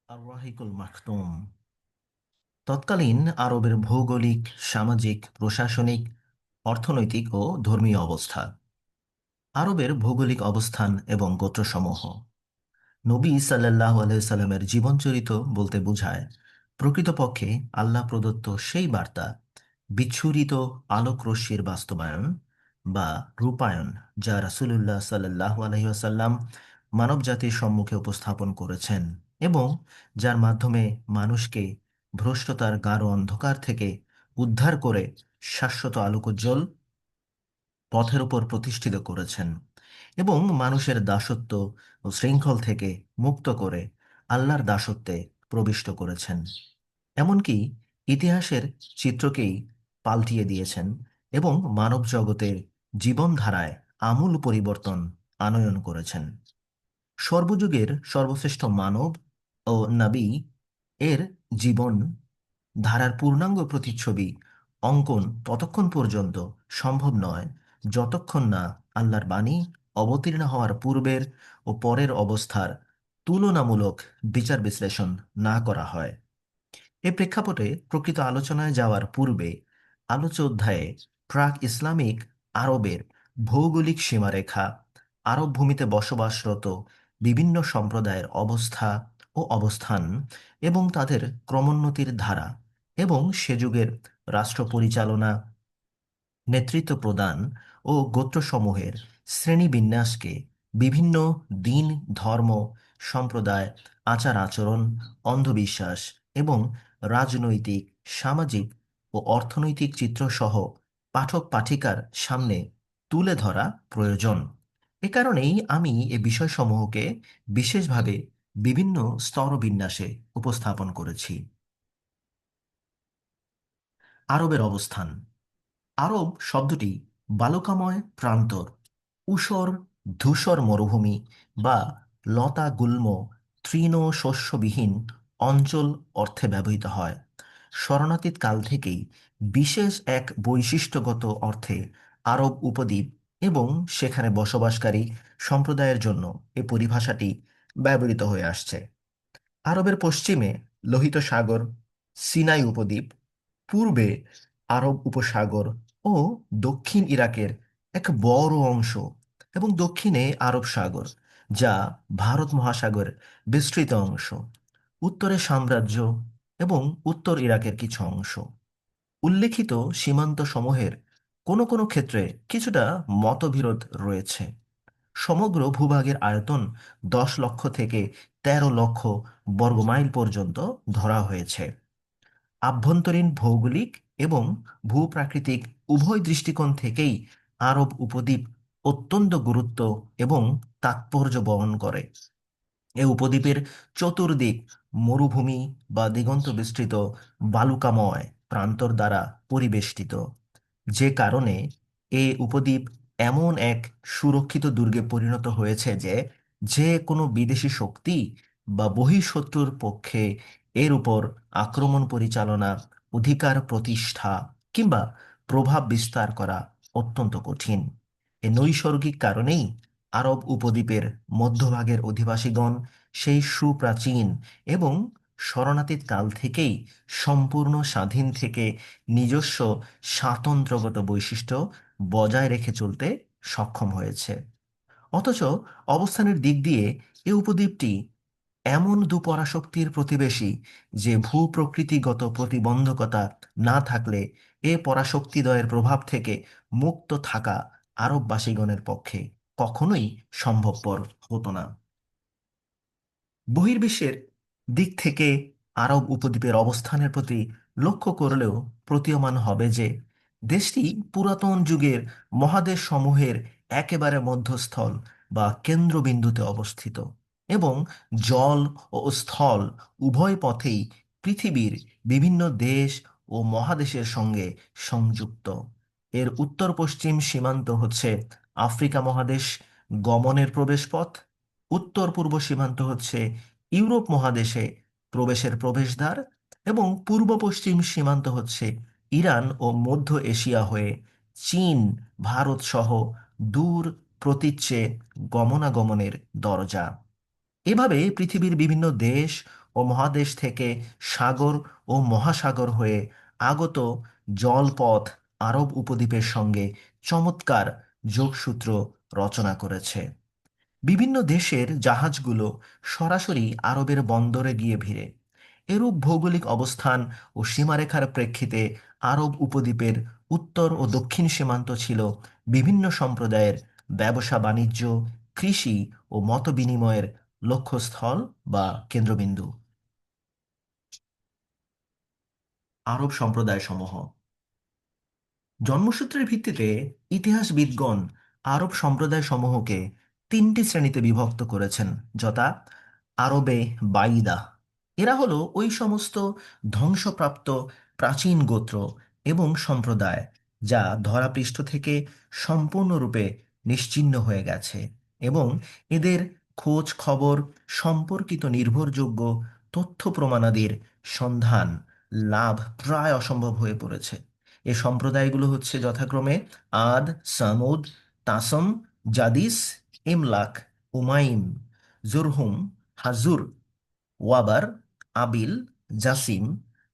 আর রাহিকুল মাখতুম তৎকালীন আরবের ভৌগোলিক, সামাজিক, প্রশাসনিক, অর্থনৈতিক ও ধর্মীয় অবস্থা। আরবের ভৌগোলিক অবস্থান এবং গোত্রসমূহ। নবী সাল্লাল্লাহু আলাইহি সাল্লামের জীবনচরিত বলতে বোঝায় প্রকৃতপক্ষে আল্লাহ প্রদত্ত সেই বার্তা, বিচ্ছুরিত আলোকরশ্মির বাস্তবায়ন বা রূপায়ণ, যা রাসূলুল্লাহ সাল্লাল্লাহু আলাইহি ওয়াসাল্লাম মানবজাতির সম্মুখে উপস্থাপন করেছেন এবং যার মাধ্যমে মানুষকে ভ্রষ্টতার গাঢ় অন্ধকার থেকে উদ্ধার করে শাশ্বত আলোকোজ্জ্বল পথের উপর প্রতিষ্ঠিত করেছেন এবং মানুষের দাসত্ব ও শৃঙ্খল থেকে মুক্ত করে আল্লাহর দাসত্বে প্রবিষ্ট করেছেন। এমনকি ইতিহাসের চিত্রকেই পাল্টিয়ে দিয়েছেন এবং মানব জগতের জীবনধারায় আমূল পরিবর্তন আনয়ন করেছেন। সর্বযুগের সর্বশ্রেষ্ঠ মানব ও নবী এর জীবন ধারার পূর্ণাঙ্গ প্রতিচ্ছবি অঙ্কন ততক্ষণ পর্যন্ত সম্ভব নয় যতক্ষণ না আল্লাহর বাণী অবতীর্ণ হওয়ার পূর্বের ও পরের অবস্থার তুলনামূলক বিচার বিশ্লেষণ না করা হয়। এ প্রেক্ষাপটে প্রকৃত আলোচনায় যাওয়ার পূর্বে আলোচ্য অধ্যায়ে প্রাক ইসলামিক আরবের ভৌগোলিক সীমারেখা, আরব ভূমিতে বসবাসরত বিভিন্ন সম্প্রদায়ের অবস্থা ও অবস্থান এবং তাদের ক্রমোন্নতির ধারা এবং সে যুগের রাষ্ট্র পরিচালনা, নেতৃত্ব প্রদান ও গোত্রসমূহের শ্রেণীবিন্যাসকে বিভিন্ন দিন, ধর্ম, সম্প্রদায়, আচার আচরণ, অন্ধবিশ্বাস এবং রাজনৈতিক, সামাজিক ও অর্থনৈতিক চিত্রসহ পাঠক পাঠিকার সামনে তুলে ধরা প্রয়োজন। এ কারণেই আমি এ বিষয়সমূহকে বিশেষভাবে বিভিন্ন স্তরবিন্যাসে উপস্থাপন করেছি। আরবের অবস্থান। আরব শব্দটি বালুকাময় প্রান্তর, ঊষর ধূসর মরুভূমি বা লতা গুল্ম তৃণ শস্যবিহীন অঞ্চল অর্থে ব্যবহৃত হয়। স্মরণাতীত কাল থেকেই বিশেষ এক বৈশিষ্ট্যগত অর্থে আরব উপদ্বীপ এবং সেখানে বসবাসকারী সম্প্রদায়ের জন্য এ পরিভাষাটি ব্যবহৃত হয়ে আসছে। আরবের পশ্চিমে লোহিত সাগর, সিনাই উপদ্বীপ, পূর্বে আরব উপসাগর ও দক্ষিণ ইরাকের এক বড় অংশ এবং দক্ষিণে আরব সাগর, যা ভারত মহাসাগরের বিস্তৃত অংশ, উত্তরে সাম্রাজ্য এবং উত্তর ইরাকের কিছু অংশ। উল্লেখিত সীমান্ত সমূহের কোনো কোনো ক্ষেত্রে কিছুটা মতবিরোধ রয়েছে। সমগ্র ভূভাগের আয়তন 10 লক্ষ থেকে 13 লক্ষ বর্গমাইল পর্যন্ত ধরা হয়েছে। আভ্যন্তরীণ ভৌগোলিক এবং ভূপ্রাকৃতিক উভয় দৃষ্টিকোণ থেকেই আরব উপদ্বীপ অত্যন্ত গুরুত্ব এবং তাৎপর্য বহন করে। এ উপদ্বীপের চতুর্দিক মরুভূমি বা দিগন্ত বিস্তৃত বালুকাময় প্রান্তর দ্বারা পরিবেষ্টিত, যে কারণে এ উপদ্বীপ এমন এক সুরক্ষিত দুর্গে পরিণত হয়েছে যে যে কোনো বিদেশি শক্তি বা বহিঃশত্রুর পক্ষে এর উপর আক্রমণ পরিচালনা, অধিকার প্রতিষ্ঠা কিংবা প্রভাব বিস্তার করা অত্যন্ত কঠিন। এ নৈসর্গিক কারণেই আরব উপদ্বীপের মধ্যভাগের অধিবাসীগণ সেই সুপ্রাচীন এবং শরণাতীত কাল থেকেই সম্পূর্ণ স্বাধীন থেকে নিজস্ব স্বাতন্ত্র্যগত বৈশিষ্ট্য বজায় রেখে চলতে সক্ষম হয়েছে। অথচ অবস্থানের দিক দিয়ে এ উপদ্বীপটি এমন দুপরাশক্তির প্রতিবেশী যে ভূপ্রকৃতিগত প্রতিবন্ধকতা না থাকলে এ পরাশক্তিদ্বয়ের প্রভাব থেকে মুক্ত থাকা আরববাসীগণের পক্ষে কখনোই সম্ভবপর হতো না। বহির্বিশ্বের দিক থেকে আরব উপদ্বীপের অবস্থানের প্রতি লক্ষ্য করলেও প্রতীয়মান হবে যে দেশটি পুরাতন যুগের মহাদেশ সমূহের একেবারে মধ্যস্থল বা কেন্দ্রবিন্দুতে অবস্থিত এবং জল ও স্থল উভয় পথেই পৃথিবীর বিভিন্ন দেশ ও মহাদেশের সঙ্গে সংযুক্ত। এর উত্তর পশ্চিম সীমান্ত হচ্ছে আফ্রিকা মহাদেশ গমনের প্রবেশপথ, উত্তর পূর্ব সীমান্ত হচ্ছে ইউরোপ মহাদেশে প্রবেশের প্রবেশদ্বার এবং পূর্ব পশ্চিম সীমান্ত হচ্ছে ইরান ও মধ্য এশিয়া হয়ে চীন, ভারত সহ দূর প্রতীচ্যে গমনাগমনের দরজা। এভাবে পৃথিবীর বিভিন্ন দেশ ও ও মহাদেশ থেকে সাগর ও মহাসাগর হয়ে আগত জলপথ আরব উপদ্বীপের সঙ্গে চমৎকার যোগসূত্র রচনা করেছে। বিভিন্ন দেশের জাহাজগুলো সরাসরি আরবের বন্দরে গিয়ে ভিড়ে। এরূপ ভৌগোলিক অবস্থান ও সীমারেখার প্রেক্ষিতে আরব উপদ্বীপের উত্তর ও দক্ষিণ সীমান্ত ছিল বিভিন্ন সম্প্রদায়ের ব্যবসা বাণিজ্য, কৃষি ও মতবিনিময়ের লক্ষ্যস্থল বা কেন্দ্রবিন্দু। আরব সম্প্রদায়সমূহ। জন্মসূত্রের ভিত্তিতে ইতিহাসবিদগণ আরব সম্প্রদায়সমূহকে তিনটি শ্রেণীতে বিভক্ত করেছেন, যথা আরবে বাইদা, এরা হলো ওই সমস্ত ধ্বংসপ্রাপ্ত প্রাচীন গোত্র এবং সম্প্রদায় যা ধরাপৃষ্ঠ থেকে সম্পূর্ণরূপে নিশ্চিহ্ন হয়ে গেছে, এবং এদের খোঁজ খবর সম্পর্কিত নির্ভরযোগ্য তথ্য প্রমাণাদির সন্ধান লাভ প্রায় অসম্ভব হয়ে পড়েছে। এ সম্প্রদায়গুলো হচ্ছে যথাক্রমে আদ, সামুদ, তাসম, জাদিস, ইমলাক, উমাইম, জুরহুম, হাজুর, ওয়াবার, আবিল, জাসিম,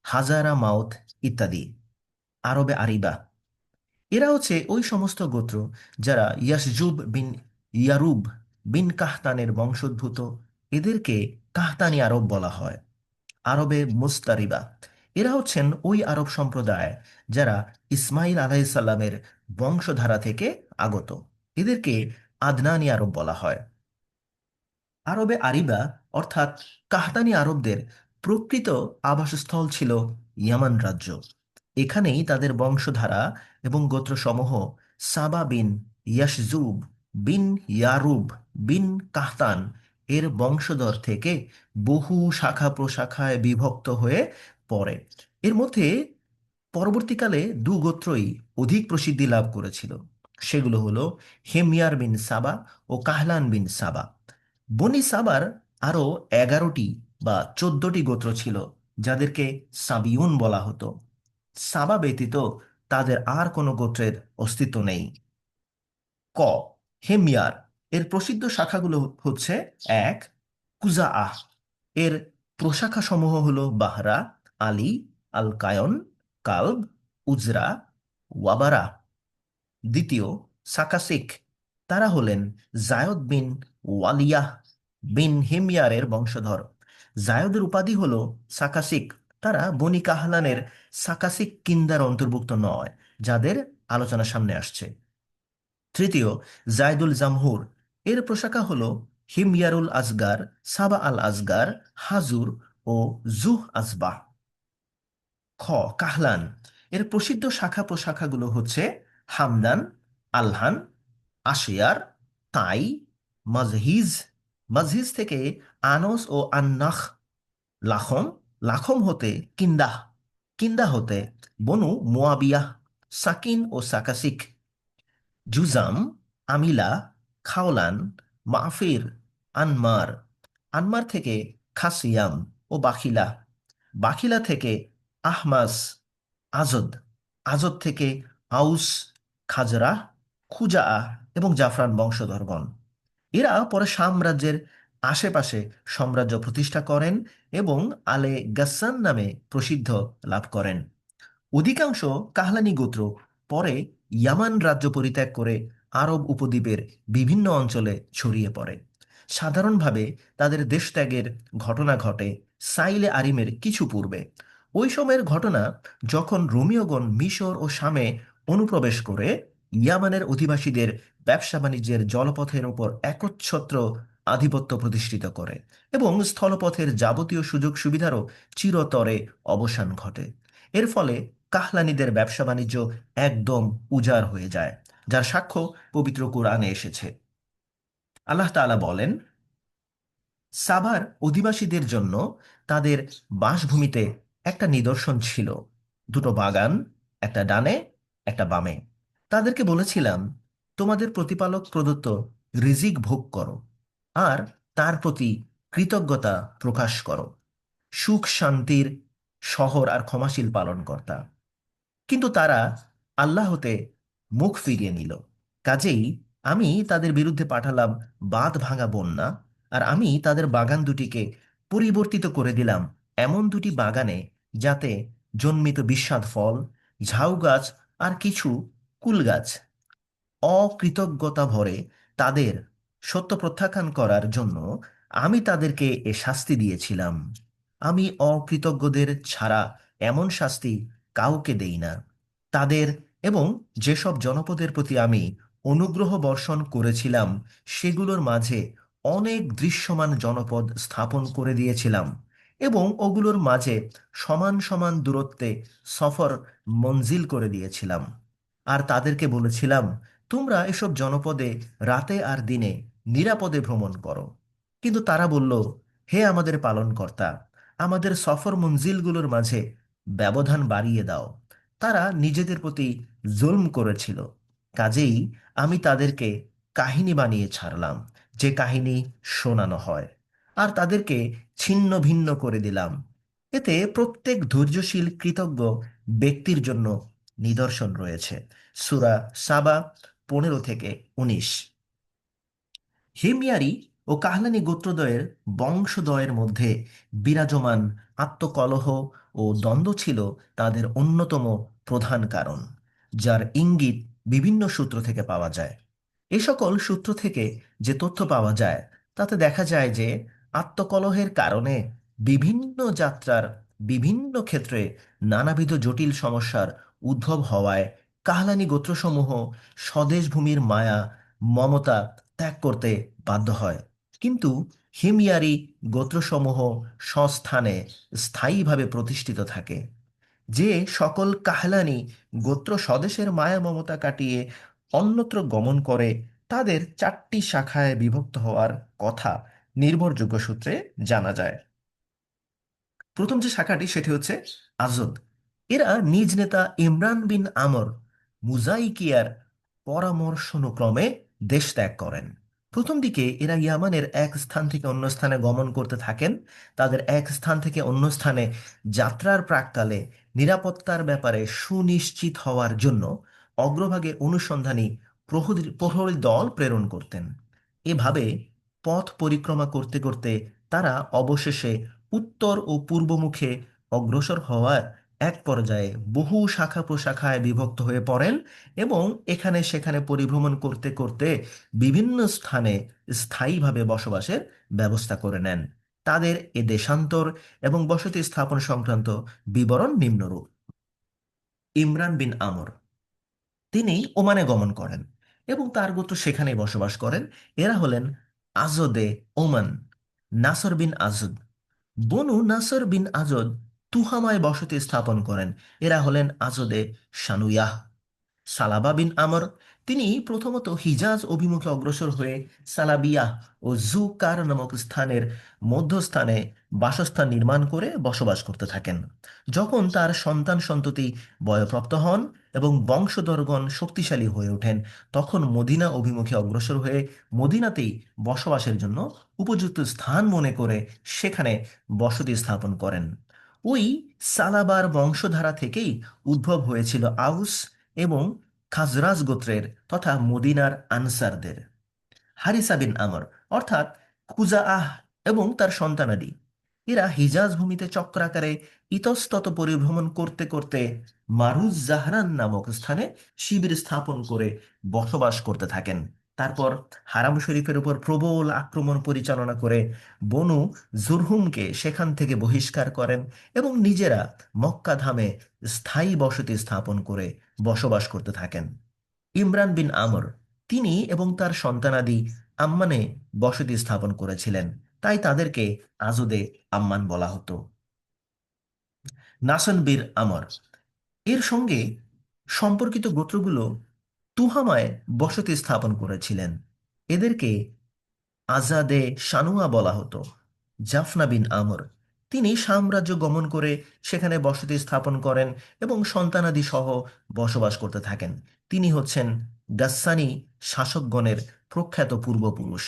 হাজারা মাউত ইত্যাদি। আরবে আরিবা, এরা হচ্ছে ওই সমস্ত গোত্র যারা ইয়াসজুব বিন ইয়ারুব বিন কাহতানের বংশোদ্ভূত। এদেরকে কাহতানি আরব বলা হয়। আরবে মুস্তারিবা, এরা হচ্ছেন ওই আরব সম্প্রদায় যারা ইসমাইল আলাইসাল্লামের বংশধারা থেকে আগত। এদেরকে আদনানি আরব বলা হয়। আরবে আরিবা অর্থাৎ কাহতানি আরবদের প্রকৃত আবাসস্থল ছিল ইয়ামান রাজ্য। এখানেই তাদের বংশধারা এবং গোত্রসমূহ সাবা বিন ইয়াশজুব বিন ইয়ারুব বিন কাহতান এর বংশধর থেকে বহু শাখা প্রশাখায় বিভক্ত হয়ে পড়ে। এর মধ্যে পরবর্তীকালে দু গোত্রই অধিক প্রসিদ্ধি লাভ করেছিল। সেগুলো হলো হেমিয়ার বিন সাবা ও কাহলান বিন সাবা। বনি সাবার আরও 11টি বা 14টি গোত্র ছিল, যাদেরকে সাবিউন বলা হতো। সাবা ব্যতীত তাদের আর কোনো গোত্রের অস্তিত্ব নেই। ক, হেমিয়ার, এর প্রসিদ্ধ শাখাগুলো হচ্ছে: এক, কুজাআহ, এর প্রশাখা সমূহ হল বাহরা, আলী, আল কায়ন, কালব, উজরা, ওয়াবারা। দ্বিতীয়, সাকাসিক, তারা হলেন জায়দ বিন ওয়ালিয়াহ বিন হিময়ারের বংশধর। জায়দের উপাধি হল সাকাসিক। তারা বনি কাহলানের সাকাসিক কিন্দার অন্তর্ভুক্ত নয়, যাদের আলোচনা সামনে আসছে। তৃতীয়, জায়দুল জামহুর, এর প্রশাখা হল হিময়ারুল আজগার, সাবা আল আজগার, হাজুর ও জুহ আসবাহ। খ, কাহলান, এর প্রসিদ্ধ শাখা প্রশাখাগুলো হচ্ছে হামদান, আলহান, আশিয়ার, তাই, মাজহিজ। মাজহিজ থেকে আনস ও আন্নাখ। লাখম, লাখম হতে কিন্দাহ, কিন্দা হতে বনু মুয়াবিয়াহ, সাকিন ও সাকাসিক। জুজাম, আমিলা, খাওলান, মাফির, আনমার। আনমার থেকে খাসিয়াম ও বাখিলা। বাখিলা থেকে আহমাস, আজদ। আজদ থেকে আউস, খাজরা, খুজাআ এবং জাফরান বংশধরগণ। এরা পরে সাম্রাজ্যের আশেপাশে সাম্রাজ্য প্রতিষ্ঠা করেন এবং আলে গাসসান নামে প্রসিদ্ধ লাভ করেন। অধিকাংশ কাহলানি গোত্র পরে ইয়ামান রাজ্য পরিত্যাগ করে আরব উপদ্বীপের বিভিন্ন অঞ্চলে ছড়িয়ে পড়ে। সাধারণভাবে তাদের দেশত্যাগের ঘটনা ঘটে সাইলে আরিমের কিছু পূর্বে। ওই সময়ের ঘটনা যখন রোমীয়গণ মিশর ও শামে অনুপ্রবেশ করে ইয়ামানের অধিবাসীদের ব্যবসা বাণিজ্যের জলপথের উপর একচ্ছত্র আধিপত্য প্রতিষ্ঠিত করে এবং স্থলপথের যাবতীয় সুযোগ সুবিধারও চিরতরে অবসান ঘটে। এর ফলে কাহলানিদের ব্যবসা বাণিজ্য একদম উজাড় হয়ে যায়, যার সাক্ষ্য পবিত্র কোরআনে এসেছে। আল্লাহ তাআলা বলেন, সাবার অধিবাসীদের জন্য তাদের বাসভূমিতে একটা নিদর্শন ছিল, দুটো বাগান, একটা ডানে একটা বামে। তাদেরকে বলেছিলাম, তোমাদের প্রতিপালক প্রদত্ত রিজিক ভোগ করো আর তার প্রতি কৃতজ্ঞতা প্রকাশ করো। সুখ শান্তির শহর আর ক্ষমাশীল পালনকর্তা। কিন্তু তারা আল্লাহ হতে মুখ ফিরিয়ে নিল। কাজেই আমি তাদের বিরুদ্ধে পাঠালাম বাঁধ ভাঙা বন্যা, আর আমি তাদের বাগান দুটিকে পরিবর্তিত করে দিলাম এমন দুটি বাগানে, যাতে জন্মিত বিস্বাদ ফল, ঝাউ গাছ আর কিছু কুল গাছ। অকৃতজ্ঞতা ভরে তাদের সত্য প্রত্যাখ্যান করার জন্য আমি তাদেরকে এ শাস্তি দিয়েছিলাম। আমি অকৃতজ্ঞদের ছাড়া এমন শাস্তি কাউকে দেই না। তাদের এবং যেসব জনপদের প্রতি আমি অনুগ্রহ বর্ষণ করেছিলাম, সেগুলোর মাঝে অনেক দৃশ্যমান জনপদ স্থাপন করে দিয়েছিলাম, এবং ওগুলোর মাঝে সমান সমান দূরত্বে সফর মঞ্জিল করে দিয়েছিলাম। আর তাদেরকে বলেছিলাম, তোমরা এসব জনপদে রাতে আর দিনে নিরাপদে ভ্রমণ করো। কিন্তু তারা বলল, হে আমাদের পালনকর্তা, আমাদের সফর মঞ্জিলগুলোর মাঝে ব্যবধান বাড়িয়ে দাও। তারা নিজেদের প্রতি জুলম করেছিল। কাজেই আমি তাদেরকে কাহিনী বানিয়ে ছাড়লাম, যে কাহিনী শোনানো হয়, আর তাদেরকে ছিন্ন ভিন্ন করে দিলাম। এতে প্রত্যেক ধৈর্যশীল কৃতজ্ঞ ব্যক্তির জন্য নিদর্শন রয়েছে। সূরা সাবা 15 থেকে 19। হিময়ারি ও কাহলানি গোত্রদ্বয়ের বংশদ্বয়ের মধ্যে বিরাজমান আত্মকলহ ও দ্বন্দ্ব ছিল তাদের অন্যতম প্রধান কারণ, যার ইঙ্গিত বিভিন্ন সূত্র থেকে পাওয়া যায়। এ সকল সূত্র থেকে যে তথ্য পাওয়া যায়, তাতে দেখা যায় যে আত্মকলহের কারণে বিভিন্ন যাত্রার বিভিন্ন ক্ষেত্রে নানাবিধ জটিল সমস্যার উদ্ভব হওয়ায় কাহলানি গোত্রসমূহ স্বদেশভূমির মায়া মমতা ত্যাগ করতে বাধ্য হয়। কিন্তু হিময়ারি গোত্রসমূহ স্বস্থানে স্থায়ীভাবে প্রতিষ্ঠিত থাকে। যে সকল কাহলানি গোত্র স্বদেশের মায়া মমতা কাটিয়ে অন্যত্র গমন করে, তাদের 4টি শাখায় বিভক্ত হওয়ার কথা নির্ভরযোগ্য সূত্রে জানা যায়। প্রথম যে শাখাটি সেটি হচ্ছে আজদ। এরা নিজ নেতা ইমরান বিন আমর মুজাইকিয়ার পরামর্শানুক্রমে দেশ ত্যাগ করেন। প্রথম দিকে এরা ইয়ামানের এক স্থান থেকে অন্য স্থানে গমন করতে থাকেন। তাদের এক স্থান থেকে অন্য স্থানে যাত্রার প্রাক্কালে নিরাপত্তার ব্যাপারে সুনিশ্চিত হওয়ার জন্য অগ্রভাগে অনুসন্ধানী প্রহরী দল প্রেরণ করতেন। এভাবে পথ পরিক্রমা করতে করতে তারা অবশেষে উত্তর ও পূর্বমুখে অগ্রসর হওয়ার এক পর্যায়ে বহু শাখা প্রশাখায় বিভক্ত হয়ে পড়েন, এবং এখানে সেখানে পরিভ্রমণ করতে করতে বিভিন্ন স্থানে স্থায়ীভাবে বসবাসের ব্যবস্থা করে নেন। তাদের এ দেশান্তর এবং বসতি স্থাপন সংক্রান্ত বিবরণ নিম্নরূপ। ইমরান বিন আমর, তিনি ওমানে গমন করেন এবং তার গোত্র সেখানেই বসবাস করেন। এরা হলেন আজদে ওমান। নাসর বিন আজদ, বনু নাসর বিন আজদ তুহামায় বসতি স্থাপন করেন। এরা হলেন আজদে শানুয়াহ। সালাবা বিন আমর, তিনি প্রথমত হিজাজ অভিমুখে অগ্রসর হয়ে সালাবিয়াহ ও জুকার নামক স্থানের মধ্যস্থানে বাসস্থান নির্মাণ করে বসবাস করতে থাকেন। যখন তার সন্তান সন্ততি বয়প্রাপ্ত হন এবং বংশধরগণ শক্তিশালী হয়ে ওঠেন, তখন মদিনা অভিমুখে অগ্রসর হয়ে মদিনাতেই বসবাসের জন্য উপযুক্ত স্থান মনে করে সেখানে বসতি স্থাপন করেন। ওই সালাবার বংশধারা থেকেই উদ্ভব হয়েছিল আউস এবং খাজরাজ গোত্রের তথা মদিনার আনসারদের। হারিসা বিন আমর, অর্থাৎ খুজাআহ এবং তার সন্তানাদি, এরা হিজাজ ভূমিতে চক্রাকারে ইতস্তত পরিভ্রমণ করতে করতে মারুজ জাহরান নামক স্থানে শিবির স্থাপন করে বসবাস করতে থাকেন। তারপর হারাম শরীফের উপর প্রবল আক্রমণ পরিচালনা করে বনু জুরহুমকে সেখান থেকে বহিষ্কার করেন এবং নিজেরা মক্কা ধামে স্থায়ী বসতি স্থাপন করে বসবাস করতে থাকেন। ইমরান বিন আমর, তিনি এবং তার সন্তানাদি আম্মানে বসতি স্থাপন করেছিলেন, তাই তাদেরকে আজদে আম্মান বলা হতো। নাসন বীর আমর, এর সঙ্গে সম্পর্কিত গোত্রগুলো তুহামায় বসতি স্থাপন করেছিলেন। এদেরকে আজাদে শানুয়া বলা হতো। জাফনা বিন আমর, তিনি সাম্রাজ্য গমন করে সেখানে বসতি স্থাপন করেন এবং সন্তানাদি সহ বসবাস করতে থাকেন। তিনি হচ্ছেন গাসসানি শাসকগণের প্রখ্যাত পূর্বপুরুষ।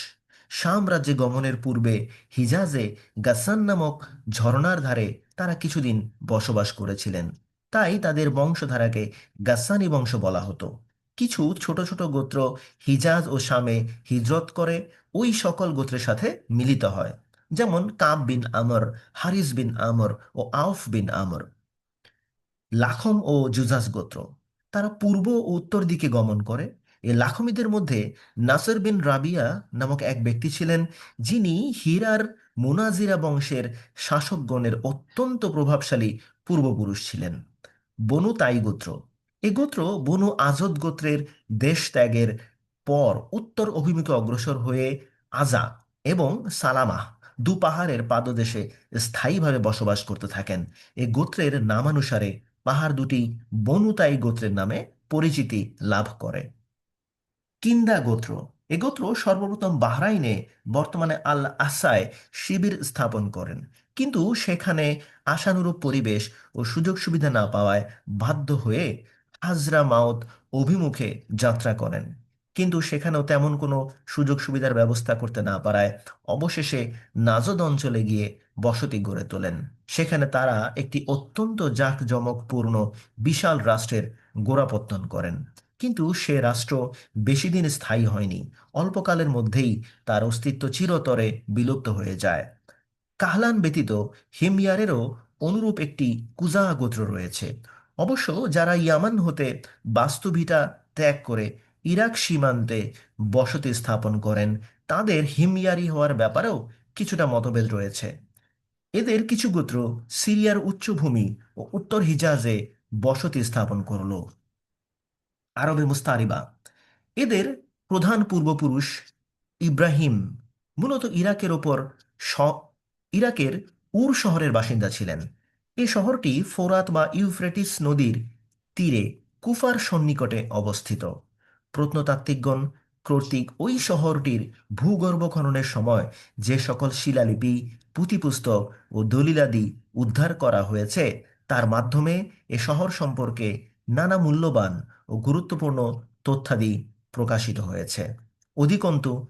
সাম্রাজ্যে গমনের পূর্বে হিজাজে গাসসান নামক ঝর্ণার ধারে তারা কিছুদিন বসবাস করেছিলেন, তাই তাদের বংশধারাকে গাসসানি বংশ বলা হতো। কিছু ছোট ছোট গোত্র হিজাজ ও শামে হিজরত করে ওই সকল গোত্রের সাথে মিলিত হয়। যেমন কাব বিন আমর, হারিস বিন আমর ও আউফ বিন আমর। লাখম ও জুজাস গোত্র, তারা পূর্ব ও উত্তর দিকে গমন করে। এই লাখমিদের মধ্যে নাসর বিন রাবিয়া নামক এক ব্যক্তি ছিলেন, যিনি হীরার মুনাজিরা বংশের শাসকগণের অত্যন্ত প্রভাবশালী পূর্বপুরুষ ছিলেন। বনু তাই গোত্র, এ গোত্র বনু আজদ গোত্রের দেশ ত্যাগের পর উত্তর অভিমুখে অগ্রসর হয়ে আজা এবং সালামাহ দু পাহাড়ের পাদদেশে স্থায়ীভাবে বসবাস করতে থাকেন। এ গোত্রের নামানুসারে পাহাড় দুটি বনু তাই গোত্রের নামে পরিচিতি লাভ করে। কিন্দা গোত্র, এ গোত্র সর্বপ্রথম বাহরাইনে বর্তমানে আল আসায় শিবির স্থাপন করেন, কিন্তু সেখানে আশানুরূপ পরিবেশ ও সুযোগ সুবিধা না পাওয়ায় বাধ্য হয়ে হাজরা মাউত অভিমুখে যাত্রা করেন। কিন্তু সেখানেও তেমন কোনো সুযোগ সুবিধার ব্যবস্থা করতে না পারায় অবশেষে নাজদ অঞ্চলে গিয়ে বসতি গড়ে তোলেন। সেখানে তারা একটি অত্যন্ত জাঁকজমকপূর্ণ বিশাল রাষ্ট্রের গোড়াপত্তন করেন। কিন্তু সে রাষ্ট্র বেশি দিন স্থায়ী হয়নি। অল্পকালের মধ্যেই তার অস্তিত্ব চিরতরে বিলুপ্ত হয়ে যায়। কাহলান ব্যতীত হিময়ারেরও অনুরূপ একটি কুজা গোত্র রয়েছে। অবশ্য যারা ইয়ামান হতে বাস্তুভিটা ত্যাগ করে ইরাক সীমান্তে বসতি স্থাপন করেন, তাদের হিময়ারি হওয়ার ব্যাপারেও কিছুটা মতভেদ রয়েছে। এদের কিছু গোত্র সিরিয়ার উচ্চভূমি ও উত্তর হিজাজে বসতি স্থাপন করল। আরবে মুস্তারিবা, এদের প্রধান পূর্বপুরুষ ইব্রাহিম মূলত ইরাকের ওপর স- ইরাকের উর শহরের বাসিন্দা ছিলেন। এই শহরটি ফোরাত বা ইউফ্রেটিস নদীর তীরে কুফার সন্নিকটে অবস্থিত। প্রত্নতাত্ত্বিকগণ কর্তৃক ওই শহরটির ভূগর্ভ খননের সময় যে সকল শিলালিপি, পুঁথিপুস্তক ও দলিলাদি উদ্ধার করা হয়েছে, তার মাধ্যমে এ শহর সম্পর্কে নানা মূল্যবান ও গুরুত্বপূর্ণ তথ্যাদি প্রকাশিত হয়েছে। অধিকন্তু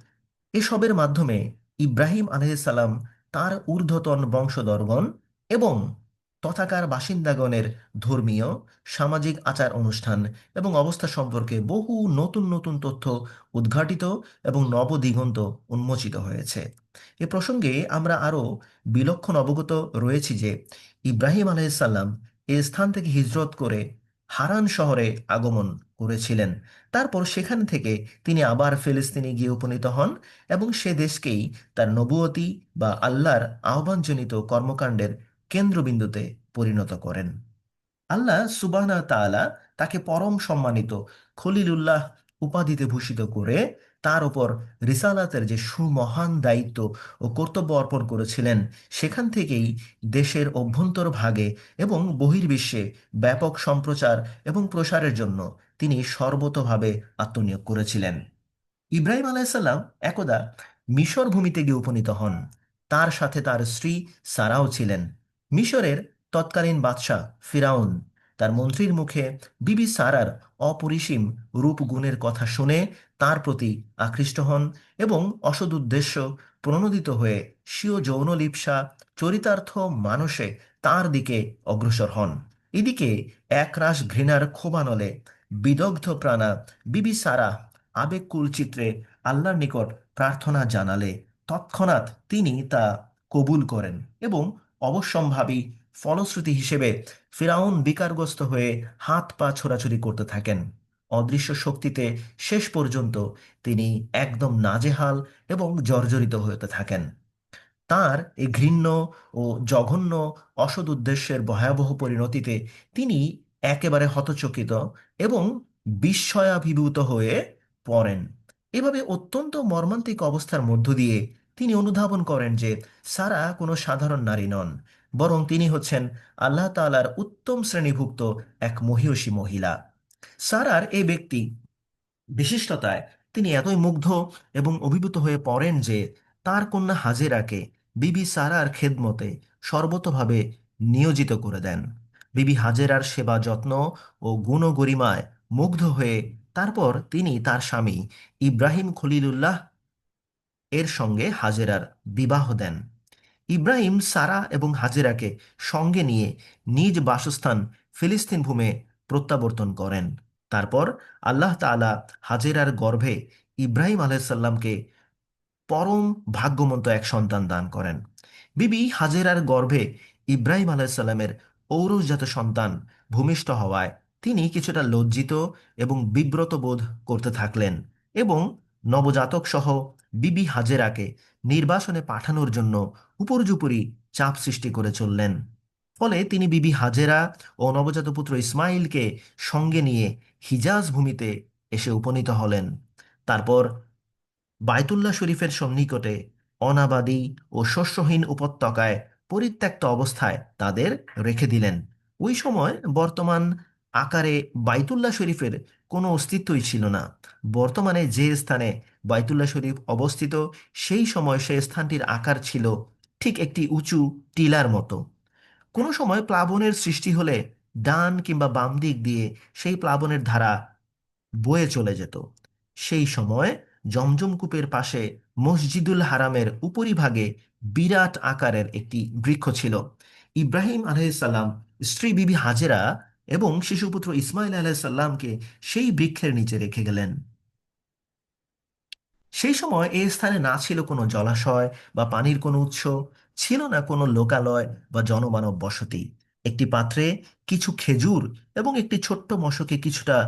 এসবের মাধ্যমে ইব্রাহিম আলাইহিসসালাম তার ঊর্ধ্বতন বংশধরগণ এবং তথাকার বাসিন্দাগণের ধর্মীয়, সামাজিক আচার অনুষ্ঠান এবং অবস্থা সম্পর্কে বহু নতুন নতুন তথ্য উদ্ঘাটিত এবং নবদিগন্ত উন্মোচিত হয়েছে। এ প্রসঙ্গে আমরা আরও বিলক্ষণ অবগত রয়েছি যে ইব্রাহিম আলাইহিসসালাম এ স্থান থেকে হিজরত করে হারান শহরে আগমন করেছিলেন। তারপর সেখান থেকে তিনি আবার ফিলিস্তিনে গিয়ে উপনীত হন এবং সে দেশকেই তার নবুয়তি বা আল্লাহর আহ্বানজনিত কর্মকাণ্ডের কেন্দ্রবিন্দুতে পরিণত করেন। আল্লাহ সুবহানাহু ওয়া তাআলা তাকে পরম সম্মানিত খলিলুল্লাহ উপাধিতে ভূষিত করে তার উপর রিসালাতের যে সুমহান দায়িত্ব ও কর্তব্য অর্পণ করেছিলেন, সেখান থেকেই দেশের অভ্যন্তরভাগে এবং বহির্বিশ্বে ব্যাপক সম্প্রচার এবং প্রসারের জন্য তিনি সর্বতোভাবে আত্মনিয়োগ করেছিলেন। ইব্রাহিম আলাইসাল্লাম একদা মিশর ভূমিতে গিয়ে উপনীত হন। তার সাথে তার স্ত্রী সারাও ছিলেন। মিশরের তৎকালীন বাদশাহ ফিরাউন তার মন্ত্রীর মুখে বিবি সারার অপরিসীম রূপগুণের কথা শুনে তার প্রতি আকৃষ্ট হন এবং অসৎ উদ্দেশ্য প্রণোদিত হয়ে স্বীয় যৌনলিপ্সা চরিতার্থ মানসে তার দিকে অগ্রসর হন। এদিকে একরাশ ঘৃণার ক্ষোভানলে বিদগ্ধ প্রাণা বিবি সারা আবেগকুল চিত্রে আল্লাহর নিকট প্রার্থনা জানালে তৎক্ষণাৎ তিনি তা কবুল করেন এবং অবশ্যম্ভাবী ফলশ্রুতি হিসেবে ফিরাউন বিকারগ্রস্ত হয়ে হাত পা ছোড়াছুড়ি করতে থাকেন। অদৃশ্য শক্তিতে শেষ পর্যন্ত তিনি একদম নাজেহাল এবং জর্জরিত হতে থাকেন। তার এই ঘৃণ্য ও জঘন্য অসৎ উদ্দেশ্যের ভয়াবহ পরিণতিতে তিনি একেবারে হতচকিত এবং বিস্ময়াভিভূত হয়ে পড়েন। এভাবে অত্যন্ত মর্মান্তিক অবস্থার মধ্য দিয়ে তিনি অনুধাবন করেন যে সারা কোনো সাধারণ নারী নন, বরং তিনি হচ্ছেন আল্লাহ তাআলার উত্তম শ্রেণীভুক্ত এক মহীয়সী মহিলা। সারার এই ব্যক্তি বিশিষ্টতায় তিনি এতই মুগ্ধ এবং অভিভূত হয়ে পড়েন যে তার কন্যা হাজেরাকে বিবি সারার খেদমতে সর্বতোভাবে নিয়োজিত করে দেন। বিবি হাজেরার সেবা যত্ন ও গুণগরিমায় মুগ্ধ হয়ে তারপর তিনি তার স্বামী ইব্রাহিম খলিলুল্লাহ এর সঙ্গে হাজেরার বিবাহ দেন। ইব্রাহিম সারা এবং হাজেরাকে সঙ্গে নিয়ে নিজ বাসস্থান ফিলিস্তিন ভূমে প্রত্যাবর্তন করেন। তারপর আল্লাহ তাআলা হাজেরার গর্ভে ইব্রাহিম আলাইসাল্লামকে পরম ভাগ্যমন্ত এক সন্তান দান করেন। বিবি হাজেরার গর্ভে ইব্রাহিম আলাইসাল্লামের ঔরসজাত সন্তান ভূমিষ্ঠ হওয়ায় তিনি কিছুটা লজ্জিত এবং বিব্রত বোধ করতে থাকলেন এবং নবজাতক সহ বিবি হাজেরাকে নির্বাসনে পাঠানোর জন্য উপর্যুপরি চাপ সৃষ্টি করে চললেন। ফলে তিনি বিবি হাজেরা ও নবজাত পুত্র ইসমাইলকে সঙ্গে নিয়ে হিজাজ ভূমিতে এসে উপনীত হলেন। তারপর বায়তুল্লাহ শরীফের সন্নিকটে অনাবাদী ও শস্যহীন উপত্যকায় পরিত্যক্ত অবস্থায় তাদের রেখে দিলেন। ওই সময় বর্তমান আকারে বাইতুল্লাহ শরীফের কোনো অস্তিত্বই ছিল না। বর্তমানে যে স্থানে বাইতুল্লাহ শরীফ অবস্থিত, সেই সময় সেই স্থানটির আকার ছিল ঠিক একটি উঁচু টিলার মতো। কোনো সময় প্লাবনের সৃষ্টি হলে ডান কিংবা বাম দিক দিয়ে সেই প্লাবনের ধারা বয়ে চলে যেত। সেই সময় জমজম কূপের পাশে মসজিদুল হারামের উপরিভাগে বিরাট আকারের একটি বৃক্ষ ছিল। ইব্রাহিম আলাইসাল্লাম, স্ত্রী বিবি হাজেরা এবং শিশুপুত্র ইসমাইল আলাইসাল্লামকে সেই বৃক্ষের নিচে রেখে গেলেন। সেই সময় এই স্থানে না ছিল কোনো জলাশয় বা পানির কোনো উৎস, ছিল না কোনো লোকালয় বা জনমানব বসতি। একটি পাত্রে কিছু খেজুর এবং একটি ছোট্ট মশকে কিছুটা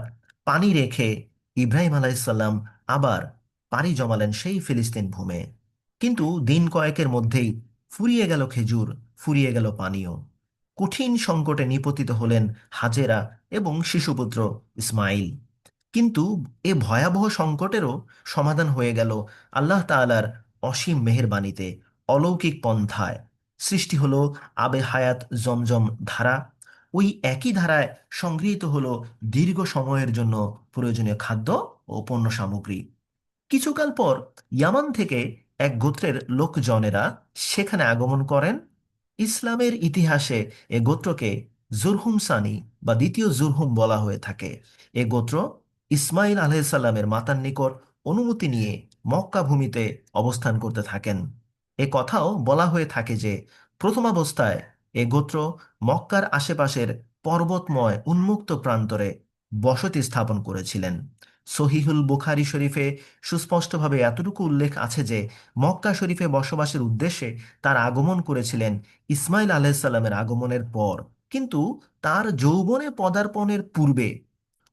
পানি রেখে ইব্রাহিম আলাইসাল্লাম আবার পাড়ি জমালেন সেই ফিলিস্তিন ভূমে। কিন্তু দিন কয়েকের মধ্যেই ফুরিয়ে গেল খেজুর, ফুরিয়ে গেল পানীয়। কঠিন সংকটে নিপতিত হলেন হাজেরা এবং শিশুপুত্র ইসমাইল। কিন্তু এ ভয়াবহ সংকটেরও সমাধান হয়ে গেল আল্লাহ তাআলার অসীম মেহেরবানিতে। অলৌকিক পন্থায় সৃষ্টি হলো আবে হায়াত জমজম ধারা। ওই একই ধারায় সংগৃহীত হলো দীর্ঘ সময়ের জন্য প্রয়োজনীয় খাদ্য ও পণ্য সামগ্রী। কিছুকাল পর ইয়ামান থেকে এক গোত্রের লোকজনেরা সেখানে আগমন করেন। ইসলামের ইতিহাসে এ গোত্রকে জুরহুম সানি বা দ্বিতীয় জুরহুম বলা হয়ে থাকে। এ গোত্র ইসমাইল আলাইসাল্লামের মাতার নিকট অনুমতি নিয়ে মক্কা ভূমিতে অবস্থান করতে থাকেন। এ কথাও বলা হয়ে থাকে যে প্রথমাবস্থায় এ গোত্র মক্কার আশেপাশের পর্বতময় উন্মুক্ত প্রান্তরে বসতি স্থাপন করেছিলেন। সহিহুল বুখারী শরীফে সুস্পষ্টভাবে এতটুকু উল্লেখ আছে যে মক্কা শরীফে বসবাসের উদ্দেশ্যে তার আগমন করেছিলেন ইসমাইল আলাইসাল্লামের আগমনের পর, কিন্তু তার যৌবনে পদার্পণের পূর্বে।